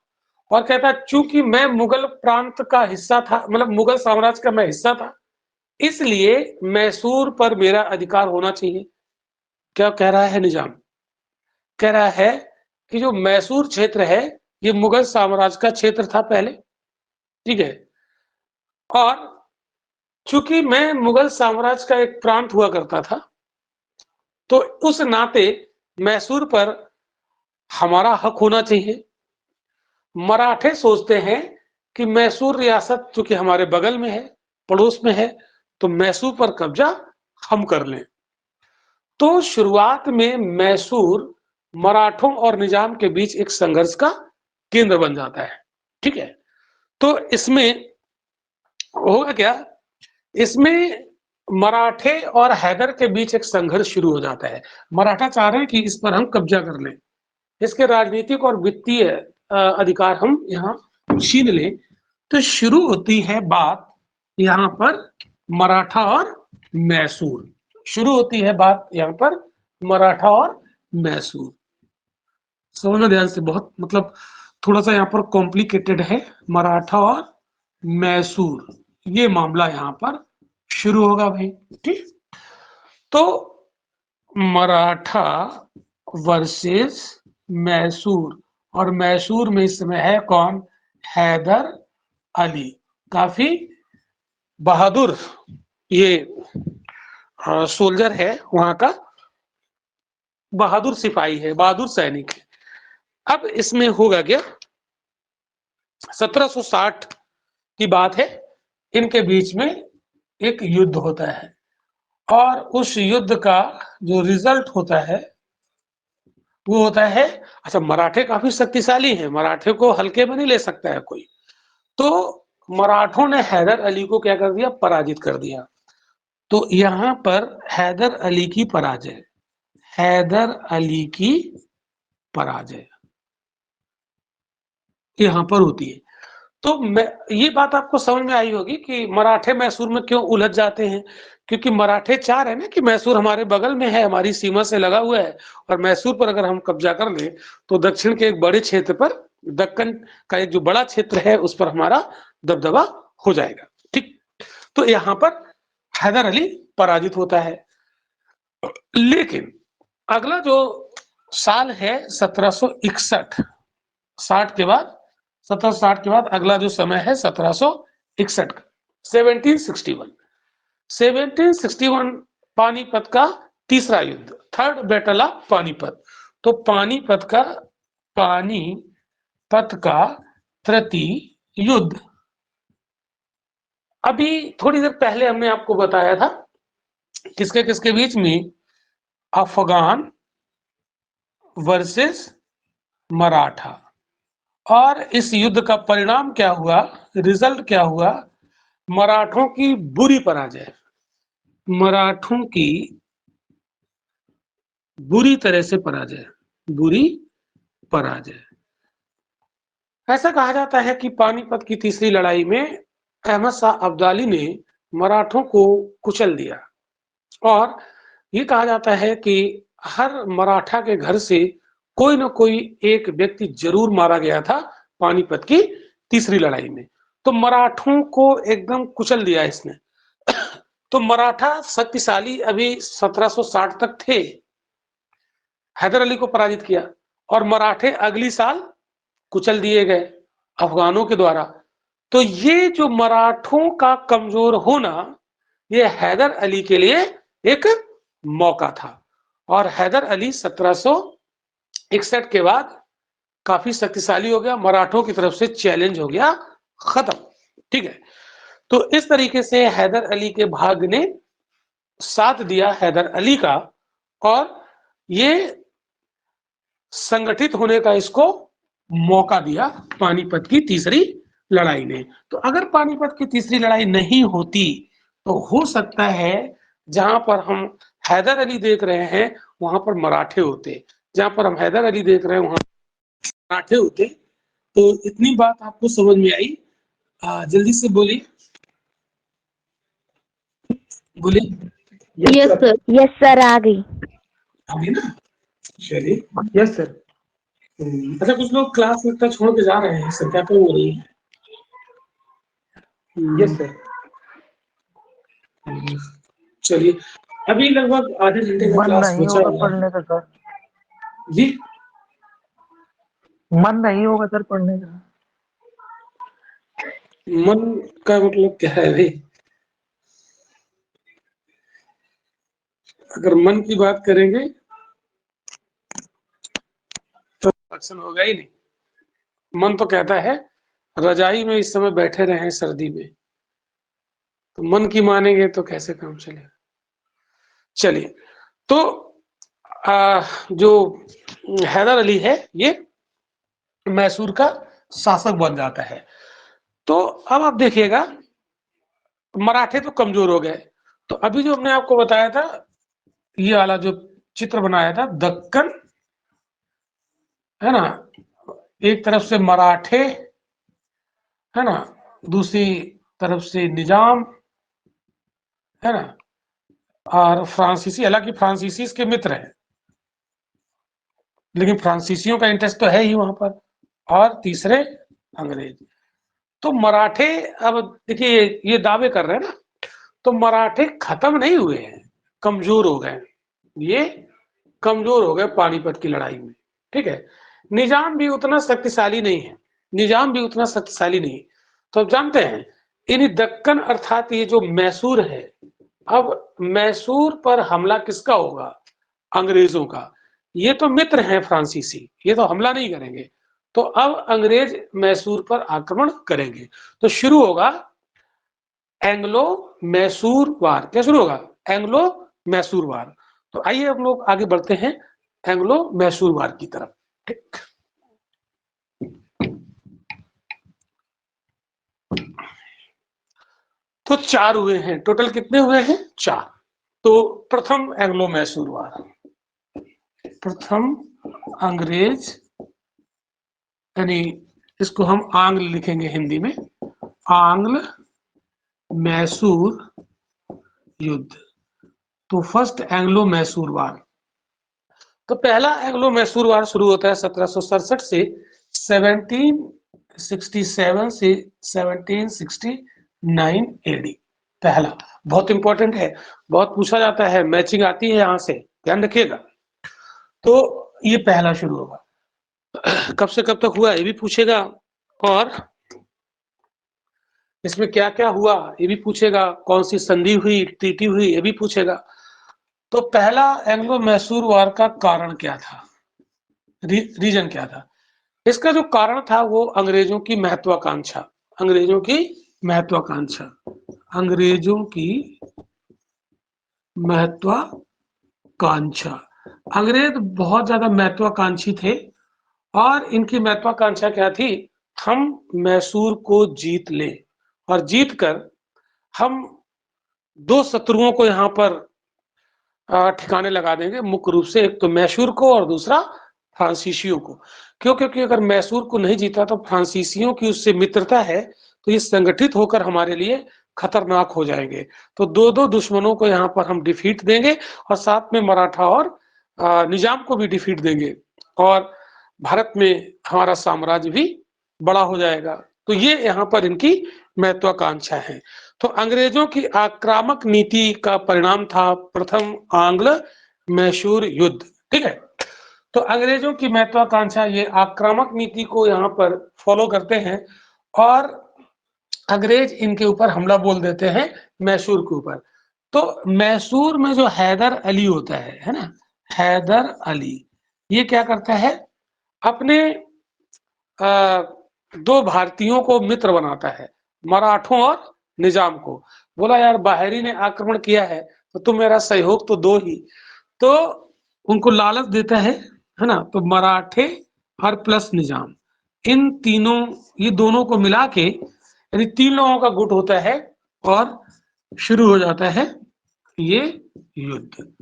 और कहता चूंकि मैं मुगल प्रांत का हिस्सा था, मतलब मुगल साम्राज्य का मैं हिस्सा था, इसलिए मैसूर पर मेरा अधिकार होना चाहिए। क्या कह रहा है निजाम, कह रहा है कि जो मैसूर क्षेत्र है ये मुगल साम्राज्य का क्षेत्र था पहले, ठीक है, और चूंकि मैं मुगल साम्राज्य का एक प्रांत हुआ करता था, तो उस नाते मैसूर पर हमारा हक होना चाहिए। मराठे सोचते हैं कि मैसूर रियासत चूंकि हमारे बगल में है, पड़ोस में है, तो मैसूर पर कब्जा हम कर लें। तो शुरुआत में मैसूर मराठों और निजाम के बीच एक संघर्ष का केंद्र बन जाता है, ठीक है। तो इसमें होगा क्या, इसमें मराठे और हैदर के बीच एक संघर्ष शुरू हो जाता है। मराठा चाह रहे हैं कि इस पर हम कब्जा कर लें, इसके राजनीतिक और वित्तीय अधिकार हम यहाँ छीन लें। तो शुरू होती है बात यहाँ पर मराठा और मैसूर, शुरू होती है बात यहाँ पर मराठा और मैसूर। समझना ध्यान से, बहुत मतलब थोड़ा सा यहाँ पर कॉम्प्लिकेटेड है, मराठा और मैसूर ये मामला यहाँ पर शुरू होगा भाई, ठीक। तो मराठा वर्सेस मैसूर, और मैसूर में इस समय है कौन, हैदर अली, काफी बहादुर ये सोल्जर है, वहां का बहादुर सिपाही है, बहादुर सैनिक है। अब इसमें होगा क्या, 1760 की बात है, इनके बीच में एक युद्ध होता है, और उस युद्ध का जो रिजल्ट होता है वो होता है, अच्छा मराठे काफी शक्तिशाली हैं, मराठे को हल्के में नहीं ले सकता है कोई, तो मराठों ने हैदर अली को क्या कर दिया, पराजित कर दिया। तो यहाँ पर हैदर अली की पराजय, हैदर अली की पराजय यहाँ पर होती है। तो ये बात आपको समझ में आई होगी कि मराठे मैसूर में क्यों उलझ जाते हैं, क्योंकि मराठे चाह रहे हैं ना कि मैसूर हमारे बगल में है, हमारी सीमा से लगा हुआ है, और मैसूर पर अगर हम कब्जा कर लें तो दक्षिण के एक बड़े क्षेत्र पर, दक्कन का एक जो बड़ा क्षेत्र है उस पर हमारा दबदबा हो जाएगा, ठीक। तो यहाँ पर हैदर अली पराजित होता है। लेकिन अगला जो साल है 1761, 60 के बाद, 1760 के बाद अगला जो समय है 1761 का, 1761 पानीपत का तीसरा युद्ध, थर्ड बैटल ऑफ पानीपत। तो पानीपत का तृतीय युद्ध। अभी थोड़ी देर पहले हमने आपको बताया था किसके किसके बीच में, अफगान वर्सेस मराठा। और इस युद्ध का परिणाम क्या हुआ, रिजल्ट क्या हुआ, मराठों की बुरी पराजय, मराठों की बुरी तरह से पराजय, बुरी पराजय। ऐसा कहा जाता है कि पानीपत की तीसरी लड़ाई में अहमद शाह अब्दाली ने मराठों को कुचल दिया और ये कहा जाता है कि हर मराठा के घर से कोई न कोई एक व्यक्ति जरूर मारा गया था पानीपत की तीसरी लड़ाई में। तो मराठों को एकदम कुचल दिया इसने। तो मराठा शक्तिशाली अभी 1760 तक थे, हैदर अली को पराजित किया और मराठे अगली साल कुचल दिए गए अफगानों के द्वारा। तो ये जो मराठों का कमजोर होना, ये हैदर अली के लिए एक मौका था और हैदर अली 1761 के बाद काफी शक्तिशाली हो गया, मराठों की तरफ से चैलेंज हो गया खत्म। ठीक है, तो इस तरीके से हैदर अली के भाग्य ने साथ दिया हैदर अली का और ये संगठित होने का इसको मौका दिया पानीपत की तीसरी लड़ाई ने। तो अगर पानीपत की तीसरी लड़ाई नहीं होती तो हो सकता है जहां पर हम हैदर अली देख रहे हैं वहां पर मराठे होते, जहां पर हम हैदर अली देख रहे हैं वहां मराठे होते। तो इतनी बात आपको समझ में आई? जल्दी से बोलिए बोलिए। यस सर आ गई। अभी ना, चलिए। Yes sir. अच्छा, कुछ लोग क्लास लगता छोड़ के जा रहे हैं सर, क्या हो रही है? Yes sir. चलिए, अभी लगभग आधे घंटे का मन क्लास नहीं बचा होगा हुआ है पढ़ने का सर, जी। मन नहीं होगा सर पढ़ने का। मन का मतलब क्या है भाई? अगर मन की बात करेंगे तो एक्शन होगा ही नहीं। मन तो कहता है रजाई में इस समय बैठे रहे सर्दी में, तो मन की मानेंगे तो कैसे काम चलेगा। चलिए, तो जो हैदर अली है ये मैसूर का शासक बन जाता है। तो अब आप देखिएगा मराठे तो कमजोर हो गए। तो अभी जो हमने आपको बताया था, ये वाला जो चित्र बनाया था, दक्कन है ना, एक तरफ से मराठे है ना, दूसरी तरफ से निजाम है ना, और फ्रांसीसी। हालांकि फ्रांसीसी इसके मित्र हैं, लेकिन फ्रांसीसियों का इंटरेस्ट तो है ही वहां पर, और तीसरे अंग्रेज। तो मराठे, अब देखिए ये दावे कर रहे हैं ना, तो मराठे खत्म नहीं हुए हैं, कमजोर हो गए। ये कमजोर हो गए पानीपत की लड़ाई में। ठीक है, निजाम भी उतना शक्तिशाली नहीं है, निजाम भी उतना शक्तिशाली नहीं। तो आप जानते हैं इन दक्कन अर्थात ये जो मैसूर है, अब मैसूर पर हमला किसका होगा? अंग्रेजों का। ये तो मित्र हैं फ्रांसीसी, ये तो हमला नहीं करेंगे। तो अब अंग्रेज मैसूर पर आक्रमण करेंगे। तो शुरू होगा एंग्लो मैसूर वार। क्या शुरू होगा? एंग्लो मैसूर वार। तो आइए हम लोग आगे बढ़ते हैं एंग्लो मैसूर वार की तरफ। ठीक, तो 4 हुए हैं टोटल। कितने हुए हैं? 4। तो प्रथम एंग्लो मैसूर वार, प्रथम अंग्रेज, यानी इसको हम आंग्ल लिखेंगे हिंदी में, आंग्ल मैसूर युद्ध। तो फर्स्ट एंग्लो मैसूर वार। तो पहला एंग्लो मैसूर वार शुरू होता है 1767 से 1767 से 1769 एडी। पहला बहुत इंपॉर्टेंट है, बहुत पूछा जाता है, मैचिंग आती है यहां से, ध्यान रखिएगा। तो ये पहला शुरू होगा। कब से कब तक हुआ ये भी पूछेगा, और इसमें क्या क्या हुआ ये भी पूछेगा, कौन सी संधि हुई, ट्रीटी हुई, ये भी पूछेगा। तो पहला एंग्लो मैसूर वार का कारण क्या था, रीजन क्या था? इसका जो कारण था वो अंग्रेजों की महत्वाकांक्षा, अंग्रेजों की महत्वाकांक्षा, अंग्रेजों की महत्वाकांक्षा। अंग्रेज बहुत ज्यादा महत्वाकांक्षी थे और इनकी महत्वाकांक्षा क्या थी? हम मैसूर को जीत लें और जीतकर हम 2 शत्रुओं को यहाँ पर ठिकाने लगा देंगे, मुख्य रूप से एक तो मैसूर को और दूसरा फ्रांसीसियों को। क्यों? क्योंकि अगर मैसूर को नहीं जीता तो फ्रांसीसियों की उससे मित्रता है, तो ये संगठित होकर हमारे लिए खतरनाक हो जाएंगे। तो 2-2 दुश्मनों को यहाँ पर हम डिफीट देंगे और साथ में मराठा और निजाम को भी डिफीट देंगे और भारत में हमारा साम्राज्य भी बड़ा हो जाएगा। तो ये यहाँ पर इनकी महत्वाकांक्षा है। तो अंग्रेजों की आक्रामक नीति का परिणाम था प्रथम आंग्ल मैसूर युद्ध। ठीक है, तो अंग्रेजों की महत्वाकांक्षा ये आक्रामक नीति को यहाँ पर फॉलो करते हैं और अंग्रेज इनके ऊपर हमला बोल देते हैं मैसूर के ऊपर। तो मैसूर में जो हैदर अली होता है ना, हैदर अली ये क्या करता है? अपने 2 भारतीयों को मित्र बनाता है, मराठों और निजाम को। बोला यार बाहरी ने आक्रमण किया है तो तुम मेरा सहयोग तो दो ही। तो उनको लालच देता है ना? तो मराठे और प्लस निजाम, इन तीनों, ये दोनों को मिला के यानी 3 लोगों का गुट होता है और शुरू हो जाता है ये युद्ध।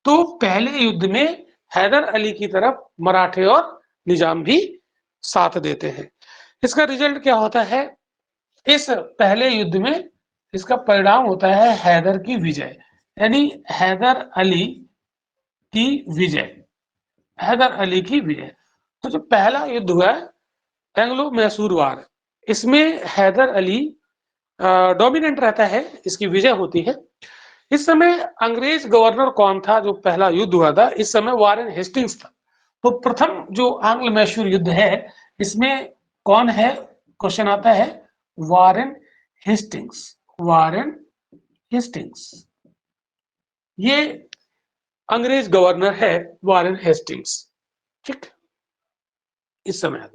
तो पहले युद्ध में हैदर अली की तरफ मराठे और निजाम भी साथ देते हैं। इसका रिजल्ट क्या होता है? इस पहले युद्ध में इसका परिणाम होता है हैदर की विजय, यानी हैदर अली की विजय, हैदर अली की विजय। तो जो पहला युद्ध हुआ एंग्लो मैसूर वार, इसमें हैदर अली डोमिनेंट रहता है, इसकी विजय होती है। इस समय अंग्रेज गवर्नर कौन था जो पहला युद्ध हुआ था? इस समय वारेन हेस्टिंग्स था। तो प्रथम जो आंग्ल मैसूर युद्ध है इसमें कौन है? क्वेश्चन आता है वारेन हेस्टिंग्स। वारेन हेस्टिंग्स ये अंग्रेज गवर्नर है, वारेन हेस्टिंग्स। ठीक, इस समय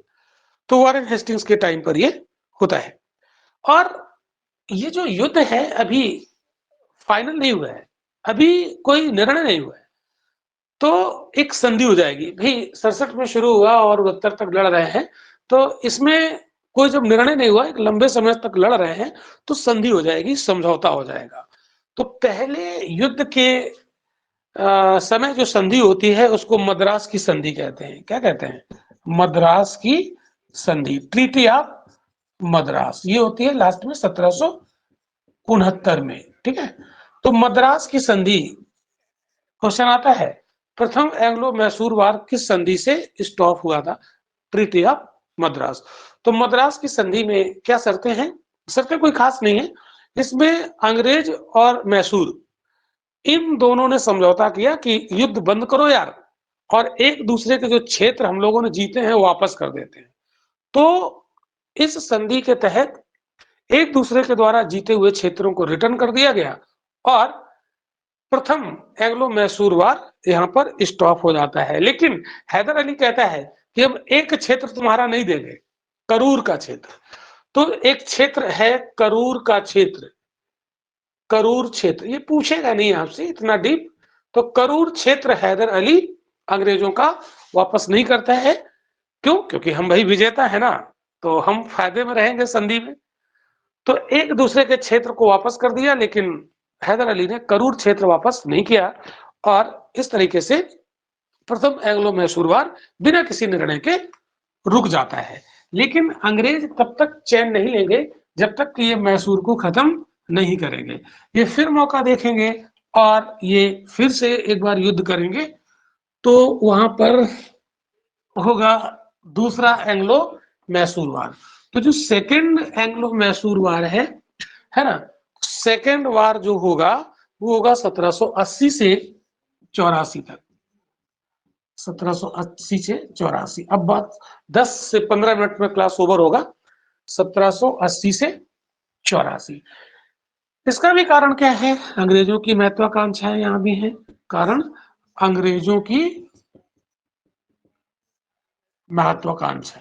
तो वारेन हेस्टिंग्स के टाइम पर ये होता है और ये जो युद्ध है अभी फाइनल नहीं हुआ है, अभी कोई निर्णय नहीं हुआ है। तो एक संधि हो जाएगी भाई, 67 में शुरू हुआ और 72 तक लड़ रहे हैं, तो इसमें कोई जब निर्णय नहीं हुआ, एक लंबे समय तक लड़ रहे हैं, तो संधि हो जाएगी, समझौता हो जाएगा। तो पहले युद्ध के समय जो संधि होती है उसको मद्रास की संधि कहते हैं। क्या कहते हैं? मद्रास की संधि, ट्रीटी ऑफ मद्रास, ये होती है लास्ट में 1769 में। ठीक है, तो मद्रास की संधि क्वेश्चन आता है, प्रथम एंग्लो मैसूर वार किस संधि से स्टॉप हुआ था? Treaty of Madras. तो मद्रास की संधि में क्या शर्तें हैं? शर्तें कोई खास नहीं है, इसमें अंग्रेज और मैसूर इन दोनों ने समझौता किया कि युद्ध बंद करो यार, और एक दूसरे के जो क्षेत्र हम लोगों ने जीते हैं वापस कर देते हैं। तो इस संधि के तहत एक दूसरे के द्वारा जीते हुए क्षेत्रों को रिटर्न कर दिया गया और प्रथम एंग्लो मैसूर वार यहाँ पर स्टॉप हो जाता है। लेकिन हैदर अली कहता है कि अब एक क्षेत्र तुम्हारा नहीं देंगे, करूर का क्षेत्र। तो एक क्षेत्र है करूर का क्षेत्र, करूर क्षेत्र, ये पूछेगा नहीं आपसे इतना डीप। तो करूर क्षेत्र हैदर अली अंग्रेजों का वापस नहीं करता है। क्यों? क्योंकि हम भाई विजेता है ना, तो हम फायदे में रहेंगे संधि में। तो एक दूसरे के क्षेत्र को वापस कर दिया, लेकिन हैदर अली ने करूर क्षेत्र वापस नहीं किया और इस तरीके से प्रथम एंग्लो मैसूर वार बिना किसी निर्णय के रुक जाता है। लेकिन अंग्रेज तब तक चैन नहीं लेंगे जब तक कि ये मैसूर को खत्म नहीं करेंगे। ये फिर मौका देखेंगे और ये फिर से एक बार युद्ध करेंगे, तो वहां पर होगा दूसरा एंग्लो मैसूर वार। तो जो सेकंड एंग्लो मैसूर वार है ना, सेकंड वार जो होगा वो होगा 1780 से 84 तक, 1780 से 84। अब बात 10 से 15 मिनट में क्लास ओवर होगा। 1780 से 84, इसका भी कारण क्या है? अंग्रेजों की महत्वाकांक्षाएं यहां भी है। कारण अंग्रेजों की महत्वाकांक्षा,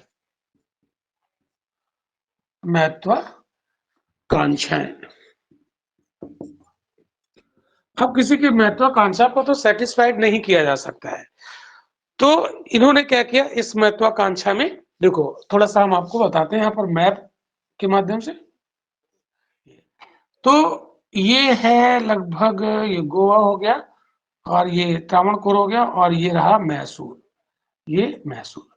महत्वाकांक्षाएं। अब किसी की महत्वाकांक्षा को तो सेटिस्फाइड नहीं किया जा सकता है, तो इन्होंने क्या किया इस महत्वाकांक्षा में, देखो थोड़ा सा हम आपको बताते हैं यहाँ पर मैप के माध्यम से। तो ये है लगभग, ये गोवा हो गया और ये त्रावणकोर हो गया और ये रहा मैसूर, ये मैसूर।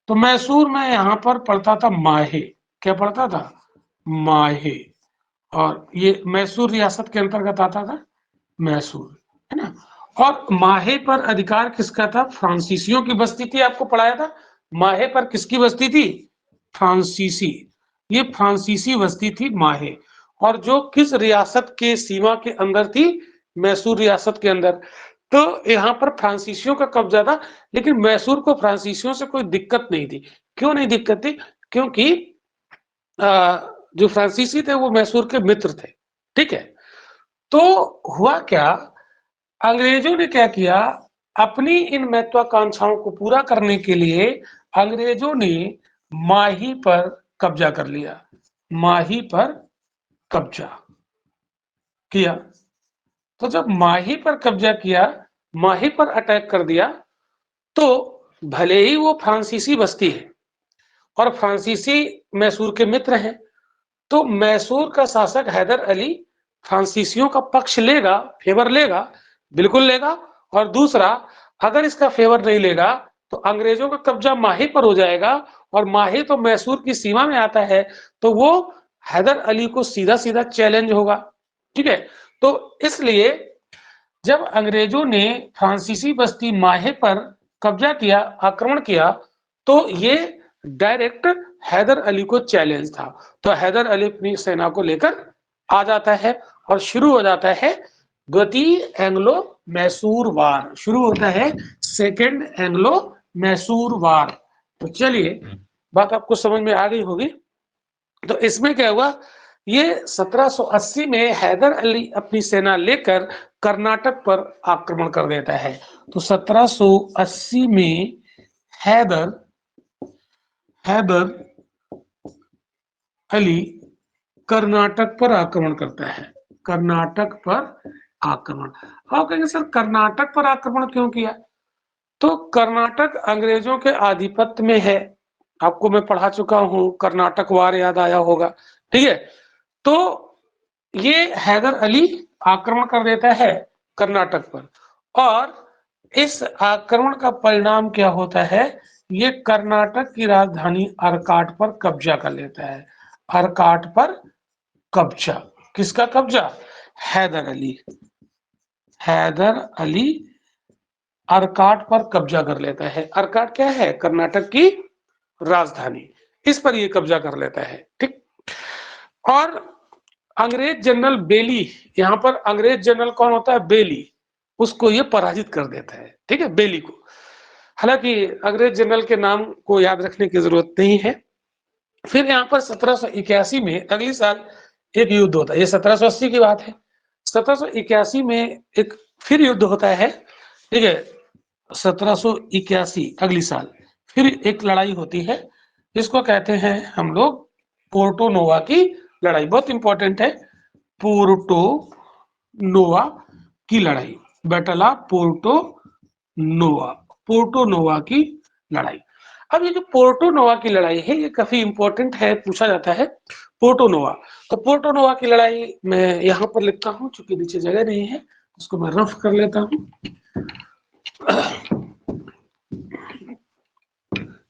तो मैसूर में यहाँ पर पड़ता था माहे, क्या पड़ता था, माहे, और ये मैसूर रियासत के अंतर्गत आता था मैसूर, है ना। और माहे पर अधिकार किसका था, फ्रांसीसियों की बस्ती थी, आपको पढ़ाया था माहे पर किसकी बस्ती थी, फ्रांसीसी, ये फ्रांसीसी बस्ती थी माहे, और जो किस रियासत के सीमा के अंदर थी, मैसूर रियासत के अंदर। तो यहाँ पर फ्रांसीसियों का कब्जा था, लेकिन मैसूर को फ्रांसीसियों से कोई दिक्कत नहीं थी। क्यों नहीं दिक्कत थी, क्योंकि जो फ्रांसीसी थे वो मैसूर के मित्र थे, ठीक है। तो हुआ क्या, अंग्रेजों ने क्या किया, अपनी इन महत्वाकांक्षाओं को पूरा करने के लिए अंग्रेजों ने माही पर कब्जा कर लिया, माही पर कब्जा किया। तो जब माही पर कब्जा किया, माही पर अटैक कर दिया, तो भले ही वो फ्रांसीसी बस्ती है और फ्रांसीसी मैसूर के मित्र हैं, तो मैसूर का शासक हैदर अली फ्रांसीसियों का पक्ष लेगा, फेवर लेगा, बिल्कुल लेगा। और दूसरा, अगर इसका फेवर नहीं लेगा तो अंग्रेजों का कब्जा माही पर हो जाएगा, और माही तो मैसूर की सीमा में आता है, तो वो हैदर अली को सीधा सीधा चैलेंज होगा, ठीक है। तो इसलिए जब अंग्रेजों ने फ्रांसीसी बस्ती माहे पर कब्जा किया, आक्रमण किया, तो ये डायरेक्ट हैदर अली को चैलेंज था। तो हैदर अली अपनी सेना को लेकर आ जाता है और शुरू हो जाता है द्वितीय एंग्लो मैसूर वार, शुरू होता है सेकेंड एंग्लो मैसूर वार। तो चलिए, बात आपको समझ में आ गई होगी। तो इसमें क्या हुआ, ये 1780 में हैदर अली अपनी सेना लेकर कर्नाटक पर आक्रमण कर देता है। तो 1780 में हैदर अली कर्नाटक पर आक्रमण करता है, कर्नाटक पर आक्रमण। आप कहेंगे सर कर्नाटक पर आक्रमण क्यों किया, तो कर्नाटक अंग्रेजों के आधिपत्य में है, आपको मैं पढ़ा चुका हूं, कर्नाटक वार याद आया होगा, ठीक है। तो ये हैदर अली आक्रमण कर देता है कर्नाटक पर, और इस आक्रमण का परिणाम क्या होता है, ये कर्नाटक की राजधानी अर्काट पर कब्जा कर लेता है। अर्काट पर कब्जा, किसका कब्जा, हैदर अली अर्काट पर कब्जा कर लेता है। अर्काट क्या है, कर्नाटक की राजधानी, इस पर ये कब्जा कर लेता है, ठीक। और अंग्रेज जनरल बेली, यहाँ पर अंग्रेज जनरल कौन होता है, बेली, उसको ये पराजित कर देता है, ठीक है, बेली को। हालांकि अंग्रेज जनरल के नाम को याद रखने की जरूरत नहीं है। फिर यहाँ पर 1781 में अगली साल एक युद्ध होता है, ये 1780 की बात है। 1781 में एक फिर युद्ध होता है, ठीक है, 1781 अगली साल फिर एक लड़ाई होती है, जिसको कहते हैं हम लोग पोर्टो नोवा की लड़ाई, बहुत इंपॉर्टेंट है, पोर्टो नोवा की लड़ाई, बैटल ऑफ पोर्टो नोवा की लड़ाई। अब ये जो पोर्टो नोवा की लड़ाई है, ये काफी इंपॉर्टेंट है, पूछा जाता है पोर्टो नोवा। तो पोर्टो नोवा की लड़ाई मैं यहाँ पर लिखता हूँ, चूंकि नीचे जगह नहीं है, इसको मैं रफ कर लेता हूँ।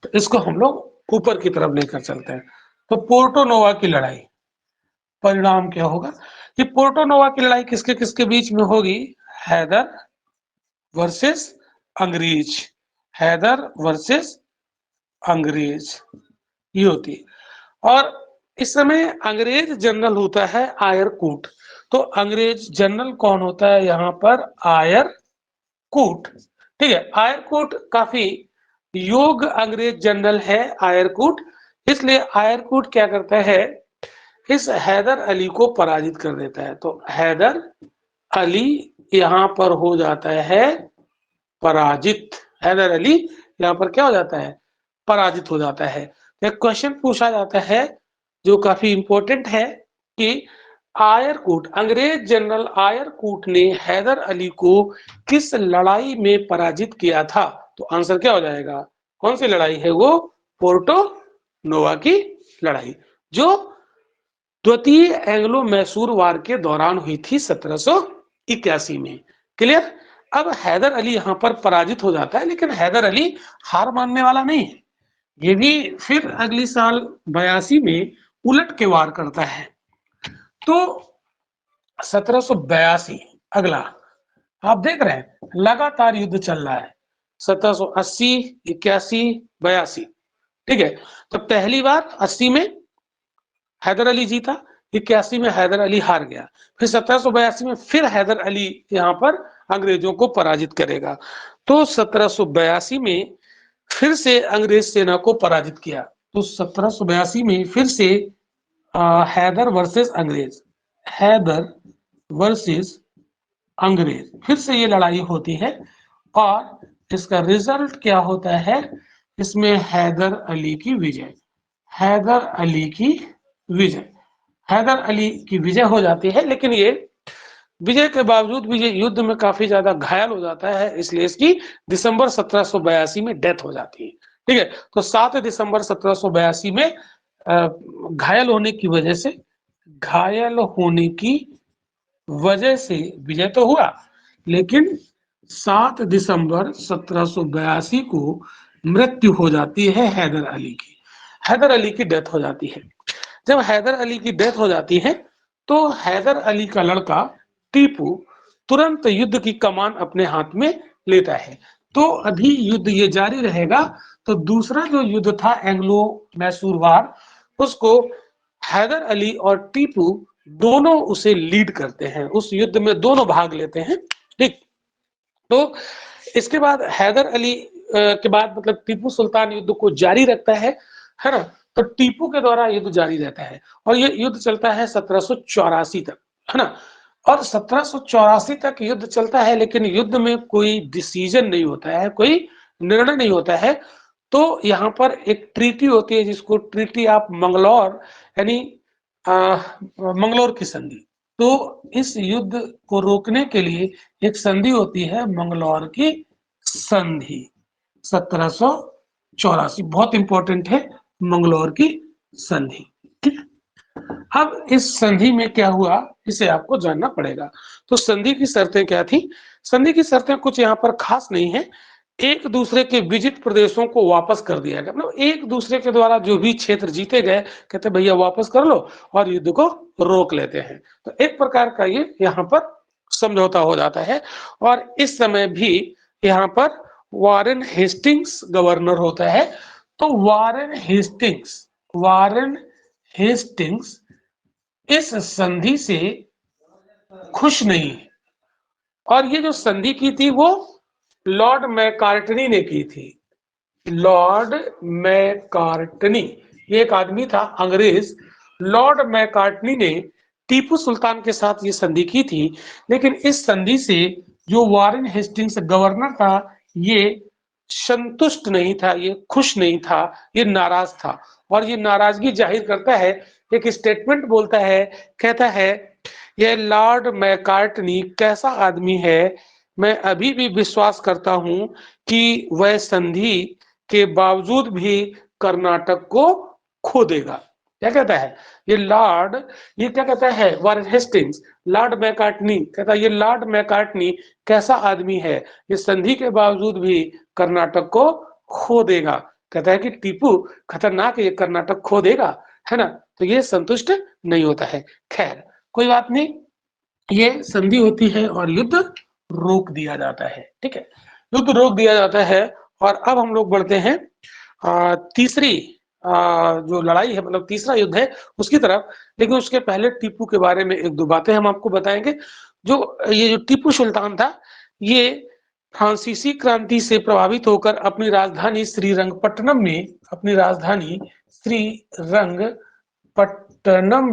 तो इसको हम लोग ऊपर की तरफ लेकर चलते हैं। तो पोर्टो नोवा की लड़ाई, परिणाम क्या होगा कि पोर्टो नोवा की लड़ाई किसके किसके बीच में होगी, हैदर वर्सेस अंग्रेज, हैदर वर्सेस अंग्रेज ये होती है। और इस समय अंग्रेज जनरल होता है आयरकूट। तो अंग्रेज जनरल कौन होता है यहाँ पर, आयरकूट, ठीक है। आयरकूट काफी योग्य अंग्रेज जनरल है आयरकूट, इसलिए आयरकूट क्या करता है, इस हैदर अली को पराजित कर देता है। तो हैदर अली यहाँ पर हो जाता है पराजित, हैदर अली यहाँ पर क्या हो जाता है, पराजित हो जाता है। एक क्वेश्चन पूछा जाता है जो काफी इंपॉर्टेंट है कि आयरकूट, अंग्रेज जनरल आयरकूट ने हैदर अली को किस लड़ाई में पराजित किया था, तो आंसर क्या हो जाएगा? कौन सी लड़ाई है वो? पोर्टो नोवा की लड़ाई, जो द्वितीय एंग्लो मैसूर वार के दौरान हुई थी 1781 में। क्लियर? अब हैदर अली यहां पर पराजित हो जाता है, लेकिन हैदर अली हार मानने वाला नहीं है। ये भी फिर अगली साल 82 में उलट के वार करता है। तो 1782 अगला, आप देख रहे हैं लगातार युद्ध चल रहा है, 1780, 81, 82। ठीक है, तो पहली बार 80 में हैदर अली जीता, 81 में हैदर अली हार गया, फिर 1782 में फिर हैदर अली यहाँ पर अंग्रेजों को पराजित करेगा। तो 1782 में फिर से अंग्रेज सेना को पराजित किया। तो 1782 में फिर से हैदर वर्सेस अंग्रेज, हैदर वर्सेस अंग्रेज, फिर से ये लड़ाई होती है और इसका रिजल्ट क्या होता है? इसमें हैदर अली की विजय, हैदर अली की विजय, हैदर अली की विजय हो जाती है। लेकिन ये विजय के बावजूद भी ये युद्ध में काफी ज्यादा घायल हो जाता है, इसलिए इसकी दिसंबर 1782 में डेथ हो जाती है। ठीक है, तो 7 दिसंबर 1782 में घायल होने की वजह से, घायल होने की वजह से विजय तो हुआ, लेकिन 7 दिसंबर 1782 को मृत्यु हो जाती है हैदर अली की, हैदर अली की डेथ हो जाती है। जब हैदर अली की डेथ हो जाती है तो हैदर अली का लड़का टीपू तुरंत युद्ध की कमान अपने हाथ में लेता है। तो अभी युद्ध ये जारी रहेगा। तो दूसरा जो युद्ध था एंग्लो मैसूर वार, उसको हैदर अली और टीपू दोनों उसे लीड करते हैं, उस युद्ध में दोनों भाग लेते हैं। ठीक, तो इसके बाद हैदर अली के बाद मतलब टीपू सुल्तान युद्ध को जारी रखता है ना। तो टीपू के द्वारा युद्ध जारी रहता है और ये युद्ध चलता है 1784 तक, है ना। और 1784 तक युद्ध चलता है, लेकिन युद्ध में कोई डिसीजन नहीं होता है, कोई निर्णय नहीं होता है। तो यहाँ पर एक ट्रीटी होती है जिसको ट्रीटी ऑफ मंगलौर, यानी मंगलौर की संधि। तो इस युद्ध को रोकने के लिए एक संधि होती है, मंगलौर की संधि, 1784, बहुत इंपॉर्टेंट है मंगलौर की संधि। अब इस संधि में क्या हुआ इसे आपको जानना पड़ेगा। तो संधि की शर्तें क्या थी? संधि की शर्तें कुछ यहाँ पर खास नहीं है। एक दूसरे के विजित प्रदेशों को वापस कर दिया गया, मतलब एक दूसरे के द्वारा जो भी क्षेत्र जीते गए कहते भैया वापस कर लो और युद्ध को रोक लेते हैं। तो एक प्रकार का ये यहाँ पर समझौता हो जाता है। और इस समय भी यहाँ पर वारेन हेस्टिंग्स गवर्नर होता है। तो वारेन हेस्टिंग्स इस संधि से खुश नहीं है। और ये जो संधि की थी वो लॉर्ड मैकार्टनी ने की थी। लॉर्ड मैकार्टनी, ये एक आदमी था अंग्रेज, लॉर्ड मैकार्टनी ने टीपू सुल्तान के साथ ये संधि की थी। लेकिन इस संधि से जो वारेन हेस्टिंग्स गवर्नर था ये संतुष्ट नहीं था, ये खुश नहीं था, ये नाराज था। और ये नाराजगी जाहिर करता है, एक स्टेटमेंट बोलता है, कहता है ये लॉर्ड मैकार्टनी कैसा आदमी है, मैं अभी भी विश्वास करता हूं कि वह संधि के बावजूद भी कर्नाटक को खो देगा। क्या कहता है ये क्या कहता है वारेन हेस्टिंग्स, लॉर्ड मैकार्टनी कहता है ये लॉर्ड मैकार्टनी कैसा आदमी है, ये संधि के बावजूद भी कर्नाटक को खो देगा। कहता है कि टीपू खतरनाक है, ये कर्नाटक खो देगा, है ना। तो ये संतुष्ट नहीं होता है। खैर कोई बात नहीं, ये संधि होती है और युद्ध रोक दिया जाता है। ठीक है, युद्ध रोक दिया जाता है। और अब हम लोग बढ़ते हैं तीसरी जो लड़ाई है, मतलब तीसरा युद्ध है उसकी तरफ। लेकिन उसके पहले टीपू के बारे में एक दो बातें हम आपको बताएंगे। ये जो टीपू सुल्तान था, ये फ्रांसीसी क्रांति से प्रभावित होकर अपनी राजधानी श्रीरंगपट्टनम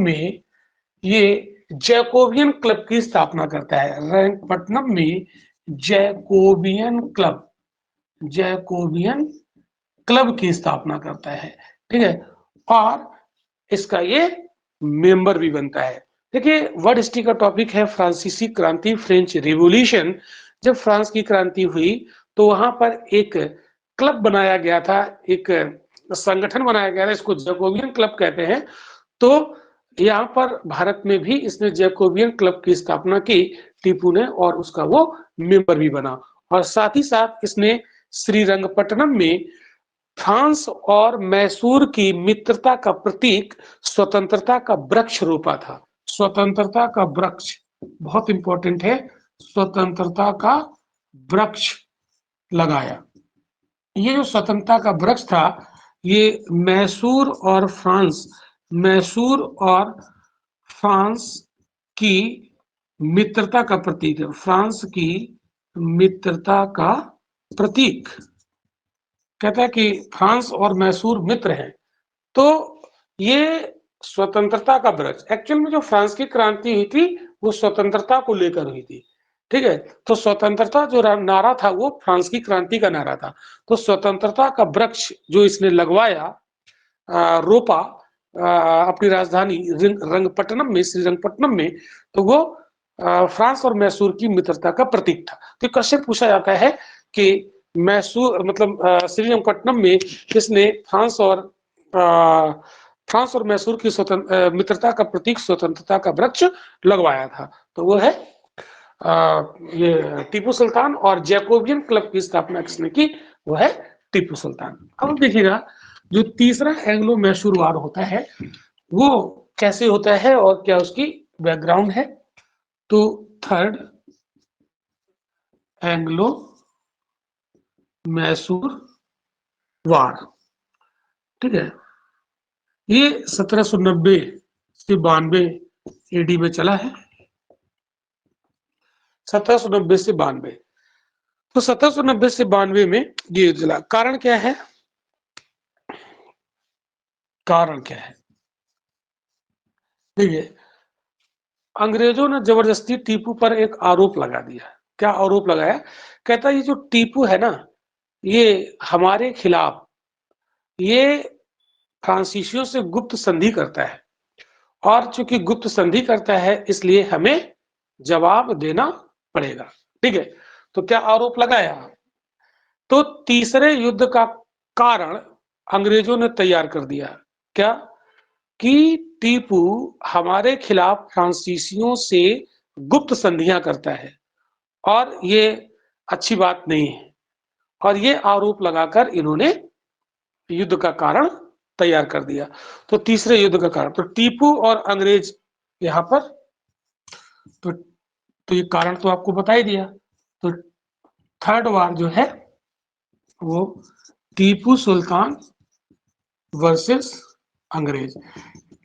में ये जैकोबियन क्लब की स्थापना करता है। रंगपट्टनम में जैकोबियन क्लब की स्थापना करता है। ठीक है, और इसका ये मेंबर भी बनता है। देखिए वर्ड हिस्ट्री का टॉपिक है फ्रांसीसी क्रांति, फ्रेंच रिवॉल्यूशन। जब फ्रांस की क्रांति हुई तो वहां पर एक क्लब बनाया गया था, एक संगठन बनाया गया था, इसको जैकोबियन क्लब कहते हैं। तो यहाँ पर भारत में भी इसने जैकोबियन क्लब की स्थापना की टीपू ने, और उसका वो मेंबर भी बना। और साथ ही साथ इसने श्रीरंगपट्टनम में फ्रांस और मैसूर की मित्रता का प्रतीक स्वतंत्रता का वृक्ष रोपा था। स्वतंत्रता का वृक्ष बहुत इंपॉर्टेंट है, स्वतंत्रता का वृक्ष लगाया। ये जो स्वतंत्रता का वृक्ष था, ये मैसूर और फ्रांस की मित्रता का प्रतीक है। फ्रांस की मित्रता का प्रतीक कहता है कि फ्रांस और मैसूर मित्र हैं। तो ये स्वतंत्रता का वृक्ष, एक्चुअल में जो फ्रांस की क्रांति हुई थी वो स्वतंत्रता को लेकर हुई थी, ठीक है। तो स्वतंत्रता जो नारा था वो फ्रांस की क्रांति का नारा था। तो स्वतंत्रता का वृक्ष जो इसने लगवाया, रोपा अपनी राजधानी रंगपट्टनम में, श्रीरंगपट्टनम में, तो वो फ्रांस और मैसूर की मित्रता का प्रतीक था। तो क्वेश्चन पूछा जाता है कि मैसूर मतलब श्रीरंगपट्टनम में किसने फ्रांस और मैसूर की मित्रता का प्रतीक स्वतंत्रता का वृक्ष लगवाया था? तो वो है ये टीपू सुल्तान। और जैकोबियन क्लब की स्थापना किसने की? वो है टीपू सुल्तान। अब देखिएगा, जो तीसरा एंग्लो मैसूर वार होता है वो कैसे होता है और क्या उसकी बैकग्राउंड है? तो थर्ड एंग्लो मैसूर वार, ठीक है, ये 1790 से 92 एडी में चला है। 1790 से 92, तो 1790 से 92 में ये चला। कारण क्या है? कारण क्या है? देखिए, अंग्रेजों ने जबरदस्ती टीपू पर एक आरोप लगा दिया। क्या आरोप लगाया? कहता ये जो टीपू है ना, ये हमारे खिलाफ, ये फ्रांसीसियों से गुप्त संधि करता है, और चूंकि गुप्त संधि करता है इसलिए हमें जवाब देना पड़ेगा, ठीक है। तो क्या आरोप लगाया? तो तीसरे युद्ध का कारण अंग्रेजों ने तैयार कर दिया। क्या? कि टीपू हमारे खिलाफ फ्रांसीसियों से गुप्त संधियां करता है और ये अच्छी बात नहीं है, और ये आरोप लगाकर इन्होंने युद्ध का कारण तैयार कर दिया। तो तीसरे युद्ध का कारण, तो टीपू और अंग्रेज यहाँ पर, तो ये कारण तो आपको बता ही दिया। तो थर्ड वार जो है वो टीपू सुल्तान वर्सेस अंग्रेज।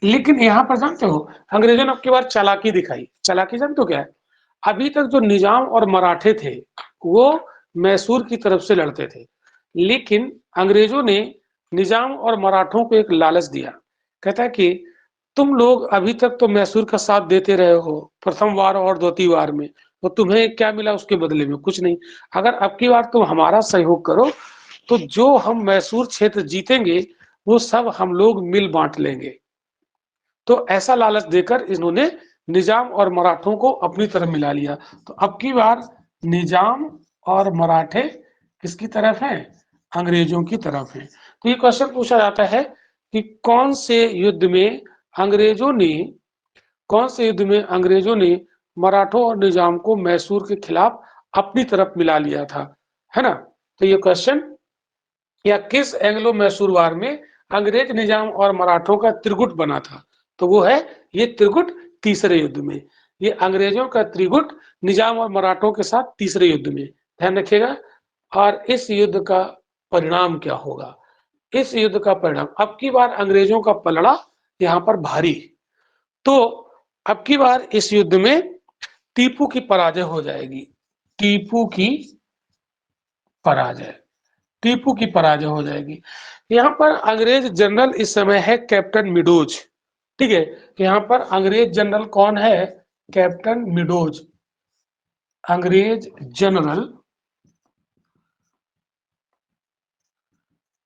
लेकिन यहाँ पर जानते हो, अंग्रेजों ने अब की बार चालाकी दिखाई। चालाकी जानते हो क्या है? अभी तक जो निजाम और मराठे थे वो मैसूर की तरफ से लड़ते थे, लेकिन अंग्रेजों ने निजाम और मराठों को एक लालच दिया। कहता है कि तुम लोग अभी तक तो मैसूर का साथ देते रहे हो प्रथम वार और द्वितीय वार में, तो तुम्हें क्या मिला उसके बदले में? कुछ नहीं। अगर अब की बार तुम हमारा सहयोग करो तो जो हम मैसूर क्षेत्र जीतेंगे वो सब हम लोग मिल बांट लेंगे। तो ऐसा लालच देकर इन्होंने निजाम और मराठों को अपनी तरफ मिला लिया। तो अब की बार निजाम और मराठे किसकी तरफ हैं? अंग्रेजों की तरफ हैं। तो ये क्वेश्चन पूछा जाता है कि कौन से युद्ध में अंग्रेजों ने मराठों और निजाम को मैसूर के खिलाफ अपनी तरफ मिला लिया था, है ना? तो ये क्वेश्चन, या किस एंग्लो मैसूर वार में अंग्रेज, निजाम और मराठों का त्रिगुट बना था? तो वो है ये त्रिगुट तीसरे युद्ध में। ये अंग्रेजों का त्रिगुट निजाम और मराठों के साथ तीसरे युद्ध में, ध्यान रखिएगा। और इस युद्ध का परिणाम क्या होगा? इस युद्ध का परिणाम, अब की बार अंग्रेजों का पलड़ा यहाँ पर भारी। तो अब की बार इस युद्ध में टीपू की पराजय हो जाएगी। टीपू की पराजय हो जाएगी। यहाँ पर अंग्रेज जनरल इस समय है कैप्टन मिडोज, ठीक है। यहाँ पर अंग्रेज जनरल कौन है? Captain meadows. अंग्रेज जनरल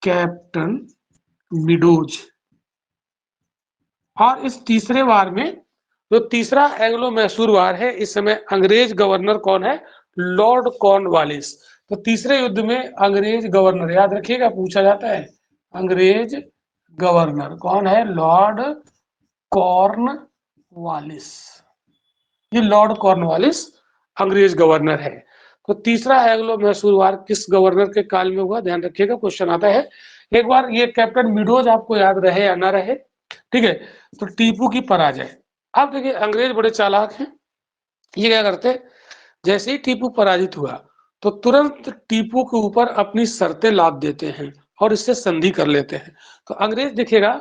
कैप्टन मिडोज। और इस तीसरे वार में, जो तीसरा एंग्लो मैसूर वार है, इस समय अंग्रेज गवर्नर कौन है? Lord Cornwallis. तो तीसरे युद्ध में अंग्रेज गवर्नर, याद रखिएगा पूछा जाता है, अंग्रेज गवर्नर कौन है? Lord Cornwallis. ये लॉर्ड कॉर्नवालिस अंग्रेज गवर्नर है। तो तीसरा एंग्लो मैसूर वार किस गवर्नर के काल में हुआ? ध्यान रखिएगा, क्वेश्चन आता है। एक बार ये कैप्टन मिडोज आपको याद रहे या ना रहे, ठीक है। तो टीपू की पराजय। अब देखिए अंग्रेज बड़े चालाक हैं, ये क्या करते, जैसे ही टीपू पराजित हुआ तो तुरंत टीपू के ऊपर अपनी शर्तें लाद देते हैं और इससे संधि कर लेते हैं। तो अंग्रेज देखिएगा,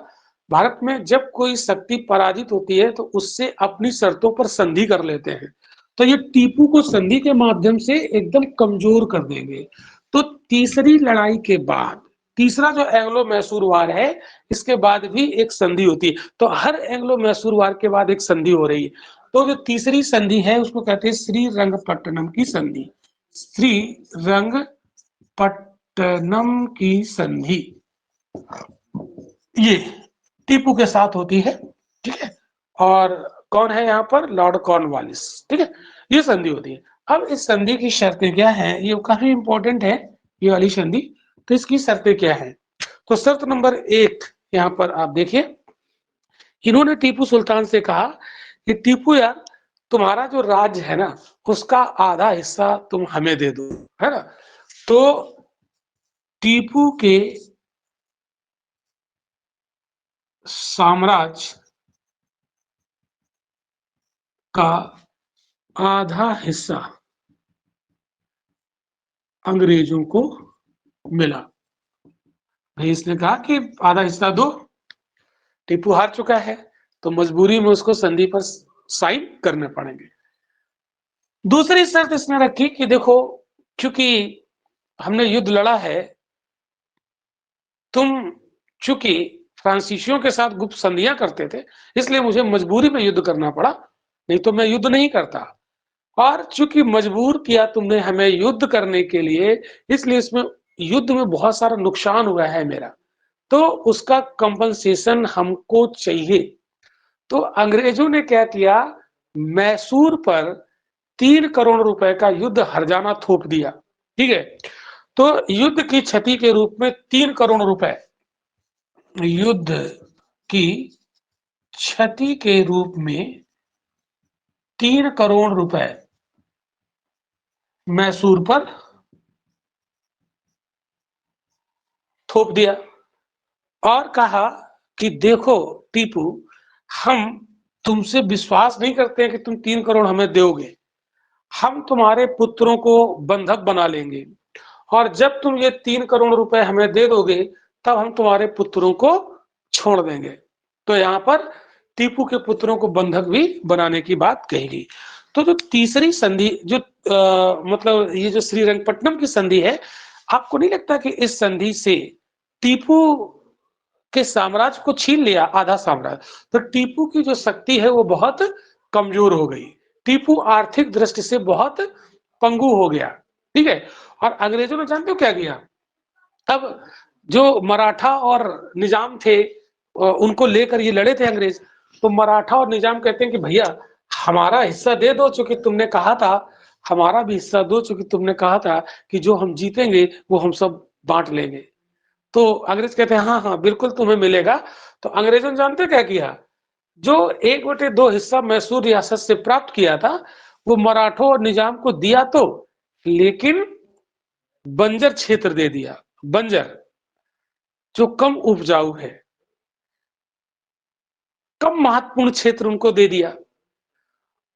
भारत में जब कोई शक्ति पराजित होती है तो उससे अपनी शर्तों पर संधि कर लेते हैं। तो ये टीपू को संधि के माध्यम से एकदम कमजोर कर देंगे। तो तीसरी लड़ाई के बाद, तीसरा जो एंग्लो मैसूर वार है, इसके बाद भी एक संधि होती है। तो हर एंग्लो मैसूर वार के बाद एक संधि हो रही है। तो जो तीसरी संधि है उसको कहते हैं श्रीरंगपट्टनम की संधि। श्रीरंगपट्टनम की संधि ये टीपू के साथ होती है, ठीक है। और कौन है यहाँ पर? लॉर्ड कॉर्नवालिस, ठीक है। ये संधि होती है। अब इस संधि की शर्तें क्या है? ये काफी इंपॉर्टेंट है ये वाली संधि। तो इसकी शर्तें क्या है? तो शर्त नंबर 1 यहाँ पर आप देखिए, इन्होंने टीपू सुल्तान से कहा कि टीपू यार, तुम्हारा जो राज्य है ना उसका आधा हिस्सा तुम हमें दे दो, है ना। तो टीपू के साम्राज्य का आधा हिस्सा अंग्रेजों को मिला। भाई इसने कहा कि आधा हिस्सा दो, टीपू हार चुका है तो मजबूरी में उसको संधि पर साइन करने पड़ेंगे। दूसरी शर्त इसने रखी कि देखो, क्योंकि हमने युद्ध लड़ा है, तुम चूंकि फ्रांसीसियों के साथ गुप्त संधियां करते थे, इसलिए मुझे मजबूरी में युद्ध करना पड़ा, नहीं तो मैं युद्ध नहीं करता। और चूंकि मजबूर किया तुमने हमें युद्ध करने के लिए, इसलिए इसमें युद्ध में बहुत सारा नुकसान हुआ है मेरा, तो उसका कंपनसेशन हमको चाहिए। तो अंग्रेजों ने क्या किया, मैसूर पर 3 करोड़ रुपए का युद्ध हर्जाना थोप दिया, ठीक है। तो युद्ध की क्षति के रूप में 3 करोड़ रुपए, युद्ध की क्षति के रूप में 3 करोड़ रुपए मैसूर पर थोप दिया और कहा कि देखो टीपू, हम तुमसे विश्वास नहीं करते हैं कि तुम 3 करोड़ हमें दोगे, हम तुम्हारे पुत्रों को बंधक बना लेंगे और जब तुम ये 3 करोड़ रुपए हमें दे दोगे तब हम तुम्हारे पुत्रों को छोड़ देंगे। तो यहाँ पर टीपू के पुत्रों को बंधक भी बनाने की बात कही गई। तो जो तीसरी संधि जो मतलब ये जो श्रीरंगपट्टनम की संधि है, आपको नहीं लगता कि इस संधि से टीपू के साम्राज्य को छीन लिया, आधा साम्राज्य, तो टीपू की जो शक्ति है वो बहुत कमजोर हो गई, टीपू आर्थिक दृष्टि से बहुत पंगु हो गया, ठीक है। और अंग्रेजों ने जानते हो क्या किया, अब जो मराठा और निजाम थे उनको लेकर ये लड़े थे अंग्रेज। तो मराठा और निजाम कहते हैं कि भैया हमारा हिस्सा दे दो, चूंकि तुमने कहा था, हमारा भी हिस्सा दो, चूंकि तुमने कहा था कि जो हम जीतेंगे वो हम सब बांट लेंगे। तो अंग्रेज कहते हैं हाँ हाँ बिल्कुल तुम्हें मिलेगा। तो अंग्रेजों ने जानते क्या किया, जो 1/2 हिस्सा मैसूर रियासत से प्राप्त किया था वो मराठों और निजाम को दिया, तो लेकिन बंजर क्षेत्र दे दिया, बंजर जो कम उपजाऊ है, कम महत्वपूर्ण क्षेत्र उनको दे दिया।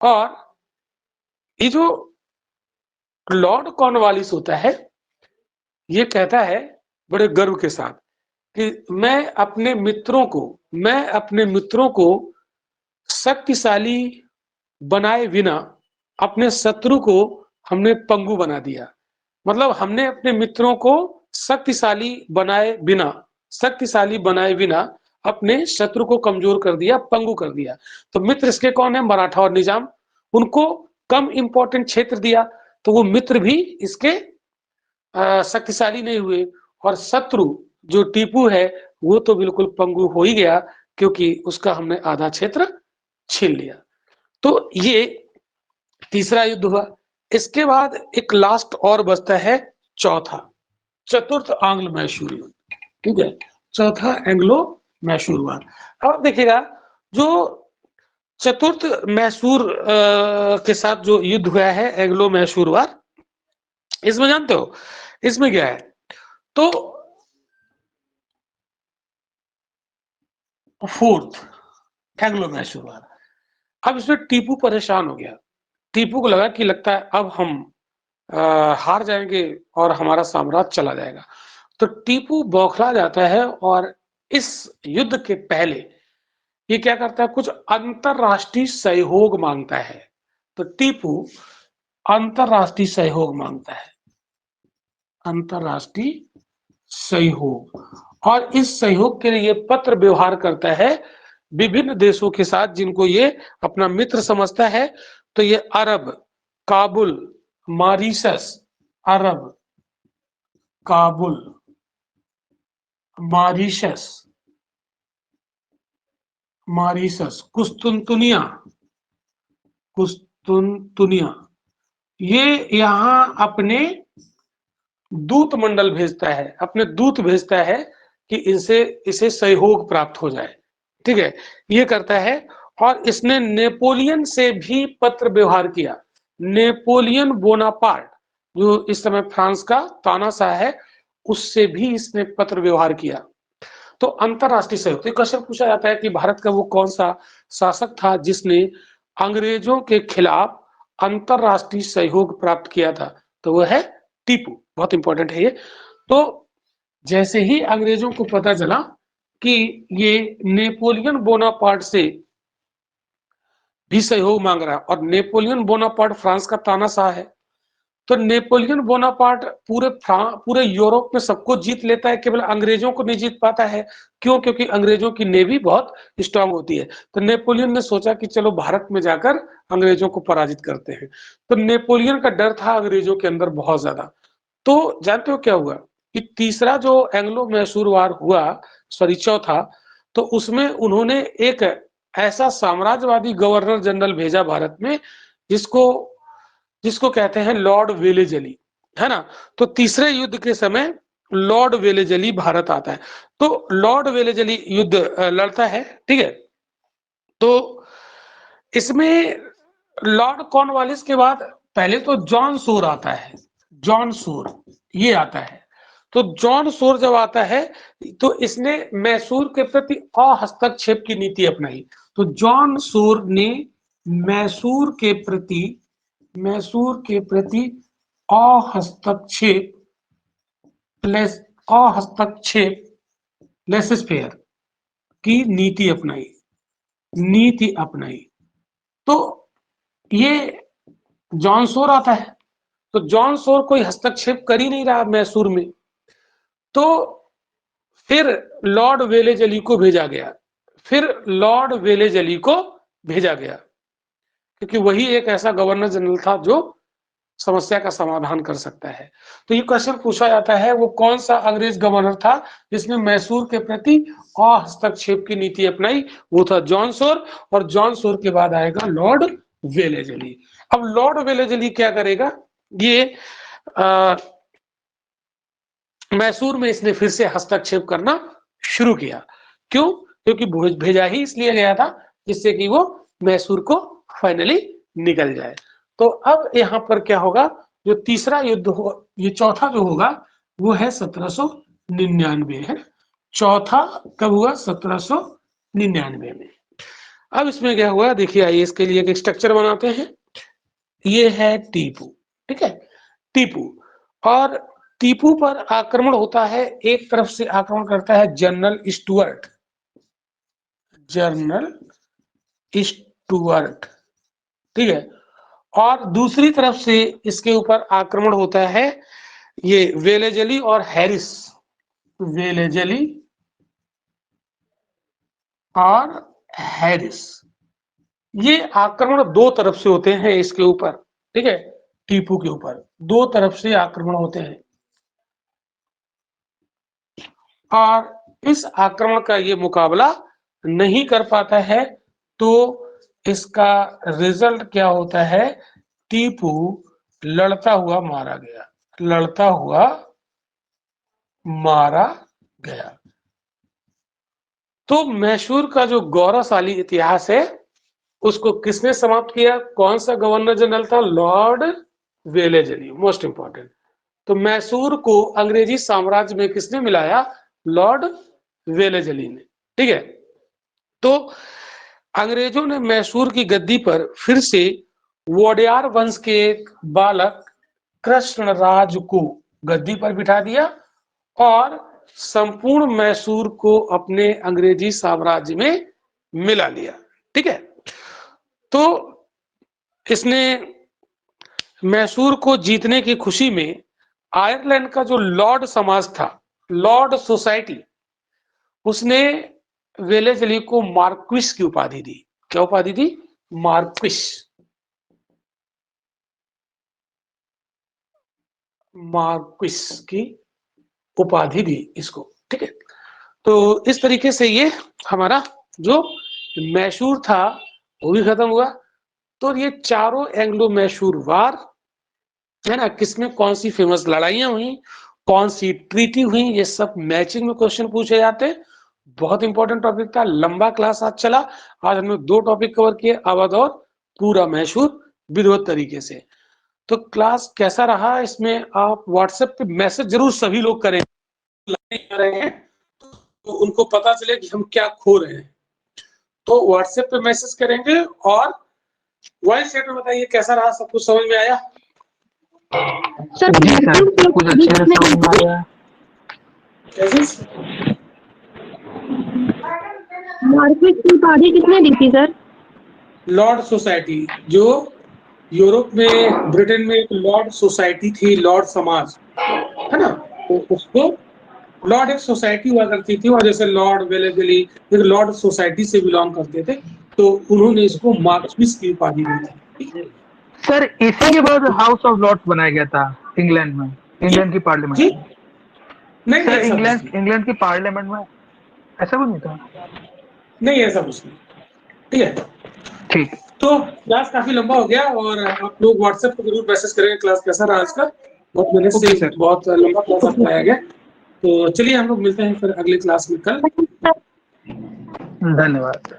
और ये जो लॉर्ड कॉर्नवालिस होता है ये कहता है बड़े गर्व के साथ कि मैं अपने मित्रों को शक्तिशाली बनाए बिना अपने शत्रु को हमने पंगु बना दिया। मतलब हमने अपने मित्रों को शक्तिशाली बनाए बिना अपने शत्रु को कमजोर कर दिया, पंगु कर दिया। तो मित्र इसके कौन है, मराठा और निजाम, उनको कम इंपॉर्टेंट क्षेत्र दिया तो वो मित्र भी इसके शक्तिशाली नहीं हुए, और शत्रु जो टीपू है वो तो बिल्कुल पंगु हो ही गया क्योंकि उसका हमने आधा क्षेत्र छीन लिया। तो ये तीसरा युद्ध हुआ। इसके बाद एक लास्ट और बचता है चौथा, चतुर्थ आंग्ल मैसूर युद्ध, ठीक है, चौथा एंग्लो मैसूर वार। अब देखिएगा जो चतुर्थ मैसूर के साथ जो युद्ध हुआ है एंग्लो मैसूर वार, इसमें जानते हो इसमें क्या है, तो फोर्थ एंग्लो मैसूर वार। अब इसमें टीपू परेशान हो गया, टीपू को लगा कि लगता है अब हम हार जाएंगे और हमारा साम्राज्य चला जाएगा। तो टीपू बौखला जाता है और इस युद्ध के पहले ये क्या करता है, कुछ अंतरराष्ट्रीय सहयोग मांगता है। तो टीपू अंतरराष्ट्रीय सहयोग मांगता है, अंतरराष्ट्रीय सहयोग, और इस सहयोग के लिए पत्र व्यवहार करता है विभिन्न देशों के साथ जिनको ये अपना मित्र समझता है। तो ये अरब, काबुल, मॉरिशस, अरब, काबुल, मॉरिशस, कुस्तुनतुनिया, ये यहाँ अपने दूत मंडल भेजता है, अपने दूत भेजता है कि इसे सहयोग प्राप्त हो जाए, ठीक है, ये करता है। और इसने नेपोलियन से भी पत्र व्यवहार किया, नेपोलियन बोनापार्ट जो इस समय फ्रांस का तानाशाह है, उससे भी इसने पत्र व्यवहार किया। तो अंतरराष्ट्रीय सहयोग, तो क्वेश्चन पूछा जाता है कि भारत का वो कौन सा शासक था जिसने अंग्रेजों के खिलाफ अंतरराष्ट्रीय सहयोग प्राप्त किया था, तो वो है टीपू, बहुत इंपॉर्टेंट है ये। तो जैसे ही अंग्रेजों को पता चला कि ये नेपोलियन बोनापार्ट से भी सहयोग मांग रहा है, और नेपोलियन बोनापार्ट फ्रांस का तानाशाह है, तो नेपोलियन बोनापार्ट पूरे यूरोप में सबको जीत लेता है, केवल अंग्रेजों को नहीं जीत पाता है। क्यों? क्योंकि अंग्रेजों की नेवी बहुत स्ट्रांग होती है। तो नेपोलियन ने सोचा कि चलो भारत में जाकर अंग्रेजों को पराजित करते हैं। तो नेपोलियन का डर था अंग्रेजों के अंदर बहुत ज्यादा। तो जानते हो क्या हुआ कि तीसरा जो एंग्लो मैसूर वार हुआ, सॉरी चौथा, तो उसमें उन्होंने एक ऐसा साम्राज्यवादी गवर्नर जनरल भेजा भारत में जिसको कहते हैं लॉर्ड वेलेजली, है ना। तो तीसरे युद्ध के समय लॉर्ड वेलेजली भारत आता है। तो लॉर्ड वेलेजली युद्ध लड़ता है, ठीक है। तो इसमें लॉर्ड कॉर्नवालिस के बाद पहले तो जॉन सोर आता है, जॉन सोर ये आता है। तो जॉन सोर जब आता है तो इसने मैसूर के प्रति अहस्तक्षेप की नीति अपनाई। तो जॉन सोर ने मैसूर के प्रति अहस्तक्षेप लेसेस-फेयर की नीति अपनाई। तो ये जॉन सोर आता है, तो जॉन सोर कोई हस्तक्षेप कर ही नहीं रहा मैसूर में। तो फिर लॉर्ड वेलेजली को भेजा गया, क्योंकि वही एक ऐसा गवर्नर जनरल था जो समस्या का समाधान कर सकता है। तो ये क्वेश्चन पूछा जाता है वो कौन सा अंग्रेज गवर्नर था जिसने मैसूर के प्रति हस्तक्षेप की नीति अपनाई, वो था जॉन सोर। और जॉन सोर के बाद आएगा लॉर्ड वेलेजली। अब लॉर्ड वेलेजली क्या करेगा, ये मैसूर में इसने फिर से हस्तक्षेप करना शुरू किया। क्यों? क्योंकि भेजा ही इसलिए गया था जिससे कि वो मैसूर को फाइनली निकल जाए। तो अब यहाँ पर क्या होगा, जो तीसरा युद्ध हो, ये चौथा जो होगा वो है 1799 है। चौथा कब हुआ? 1799 में। अब इसमें क्या हुआ देखिए, आइए इसके लिए एक स्ट्रक्चर बनाते हैं। ये है टीपू, ठीक है, टीपू। और टीपू पर आक्रमण होता है, एक तरफ से आक्रमण करता है जनरल स्टुअर्ट, ठीक है। और दूसरी तरफ से इसके ऊपर आक्रमण होता है ये वेलेजली और हैरिस, ये आक्रमण दो तरफ से होते हैं इसके ऊपर, ठीक है। टीपू के ऊपर दो तरफ से आक्रमण होते हैं, और इस आक्रमण का ये मुकाबला नहीं कर पाता है। तो इसका रिजल्ट क्या होता है, टीपू लड़ता हुआ मारा गया, लड़ता हुआ मारा गया। तो मैसूर का जो गौरवशाली इतिहास है उसको किसने समाप्त किया? कौन सा गवर्नर जनरल था? Lord Wellesley, most important. तो मैसूर को अंग्रेजी साम्राज्य में किसने मिलाया? लॉर्ड वेलेस्ली ने। ठीक है, तो अंग्रेजों ने मैसूर की गद्दी पर फिर से वोडेयार वंश के एक बालक कृष्णराज को गद्दी पर बिठा दिया और संपूर्ण मैसूर को अपने अंग्रेजी साम्राज्य में मिला लिया। ठीक है, तो इसने मैसूर को जीतने की खुशी में आयरलैंड का जो लॉर्ड समाज था, लॉर्ड सोसाइटी, उसने वेलेस्ली को मार्क्विस की उपाधि दी। क्या उपाधि दी? मार्क्विस। मार्क्विस की उपाधि दी इसको। ठीक है, तो इस तरीके से ये हमारा जो मैसूर था वो भी खत्म हुआ। तो ये चारों एंग्लो मैसूर वार है ना, किसमें कौन सी फेमस लड़ाइयां हुई, कौन सी ट्रीटी हुई, ये सब मैचिंग में क्वेश्चन पूछे जाते हैं। बहुत इंपॉर्टेंट टॉपिक था, लंबा क्लास आज चला। आज हमने 2 टॉपिक कवर किए, अवध और पूरा मैसूर, विधिवत तरीके से। तो क्लास कैसा रहा, इसमें आप व्हाट्सएप पे मैसेज जरूर सभी लोग करें, कर रहे हैं तो उनको पता चले कि हम क्या खो रहे हैं। तो व्हाट्सएप पे मैसेज करेंगे और वॉइस चैट में बताइए कैसा रहा, सब कुछ समझ में आया? सर जी सर, कुछ अच्छे से समझ में आ रहा है। मार्क्विस की उपाधि किसने दी थी सर? लॉर्ड सोसाइटी, जो यूरोप में, ब्रिटेन में एक लॉर्ड सोसाइटी थी, लॉर्ड समाज है ना, तो उसको लॉर्ड एक सोसाइटी हुआ करती थी, और जैसे लॉर्ड वेलेस्ली एक लॉर्ड सोसाइटी से बिलोंग करते थे, तो उन्होंने इसको मार्क्विस की उपाधि दी थी। सर इसी के बाद हाउस ऑफ लॉर्ड्स बनाया गया था इंग्लैंड में, इंग्लैंड की पार्लियामेंट जी? में। नहीं, सर ऐसा कुछ नहीं। इंग्लैंड की पार्लियामेंट में ऐसा भी नहीं था? नहीं, ऐसा कुछ नहीं। ठीक है, ठीक। तो क्लास काफी लंबा हो गया और आप लोग व्हाट्सएप पर जरूर मैसेज करेंगे क्लास कैसा रहा आज का। बहुत मेहनत ओके से सर। बहुत लंबा क्लास आपको आया गया। तो चलिए हम लोग मिलते हैं फिर अगली क्लास में कल। धन्यवाद।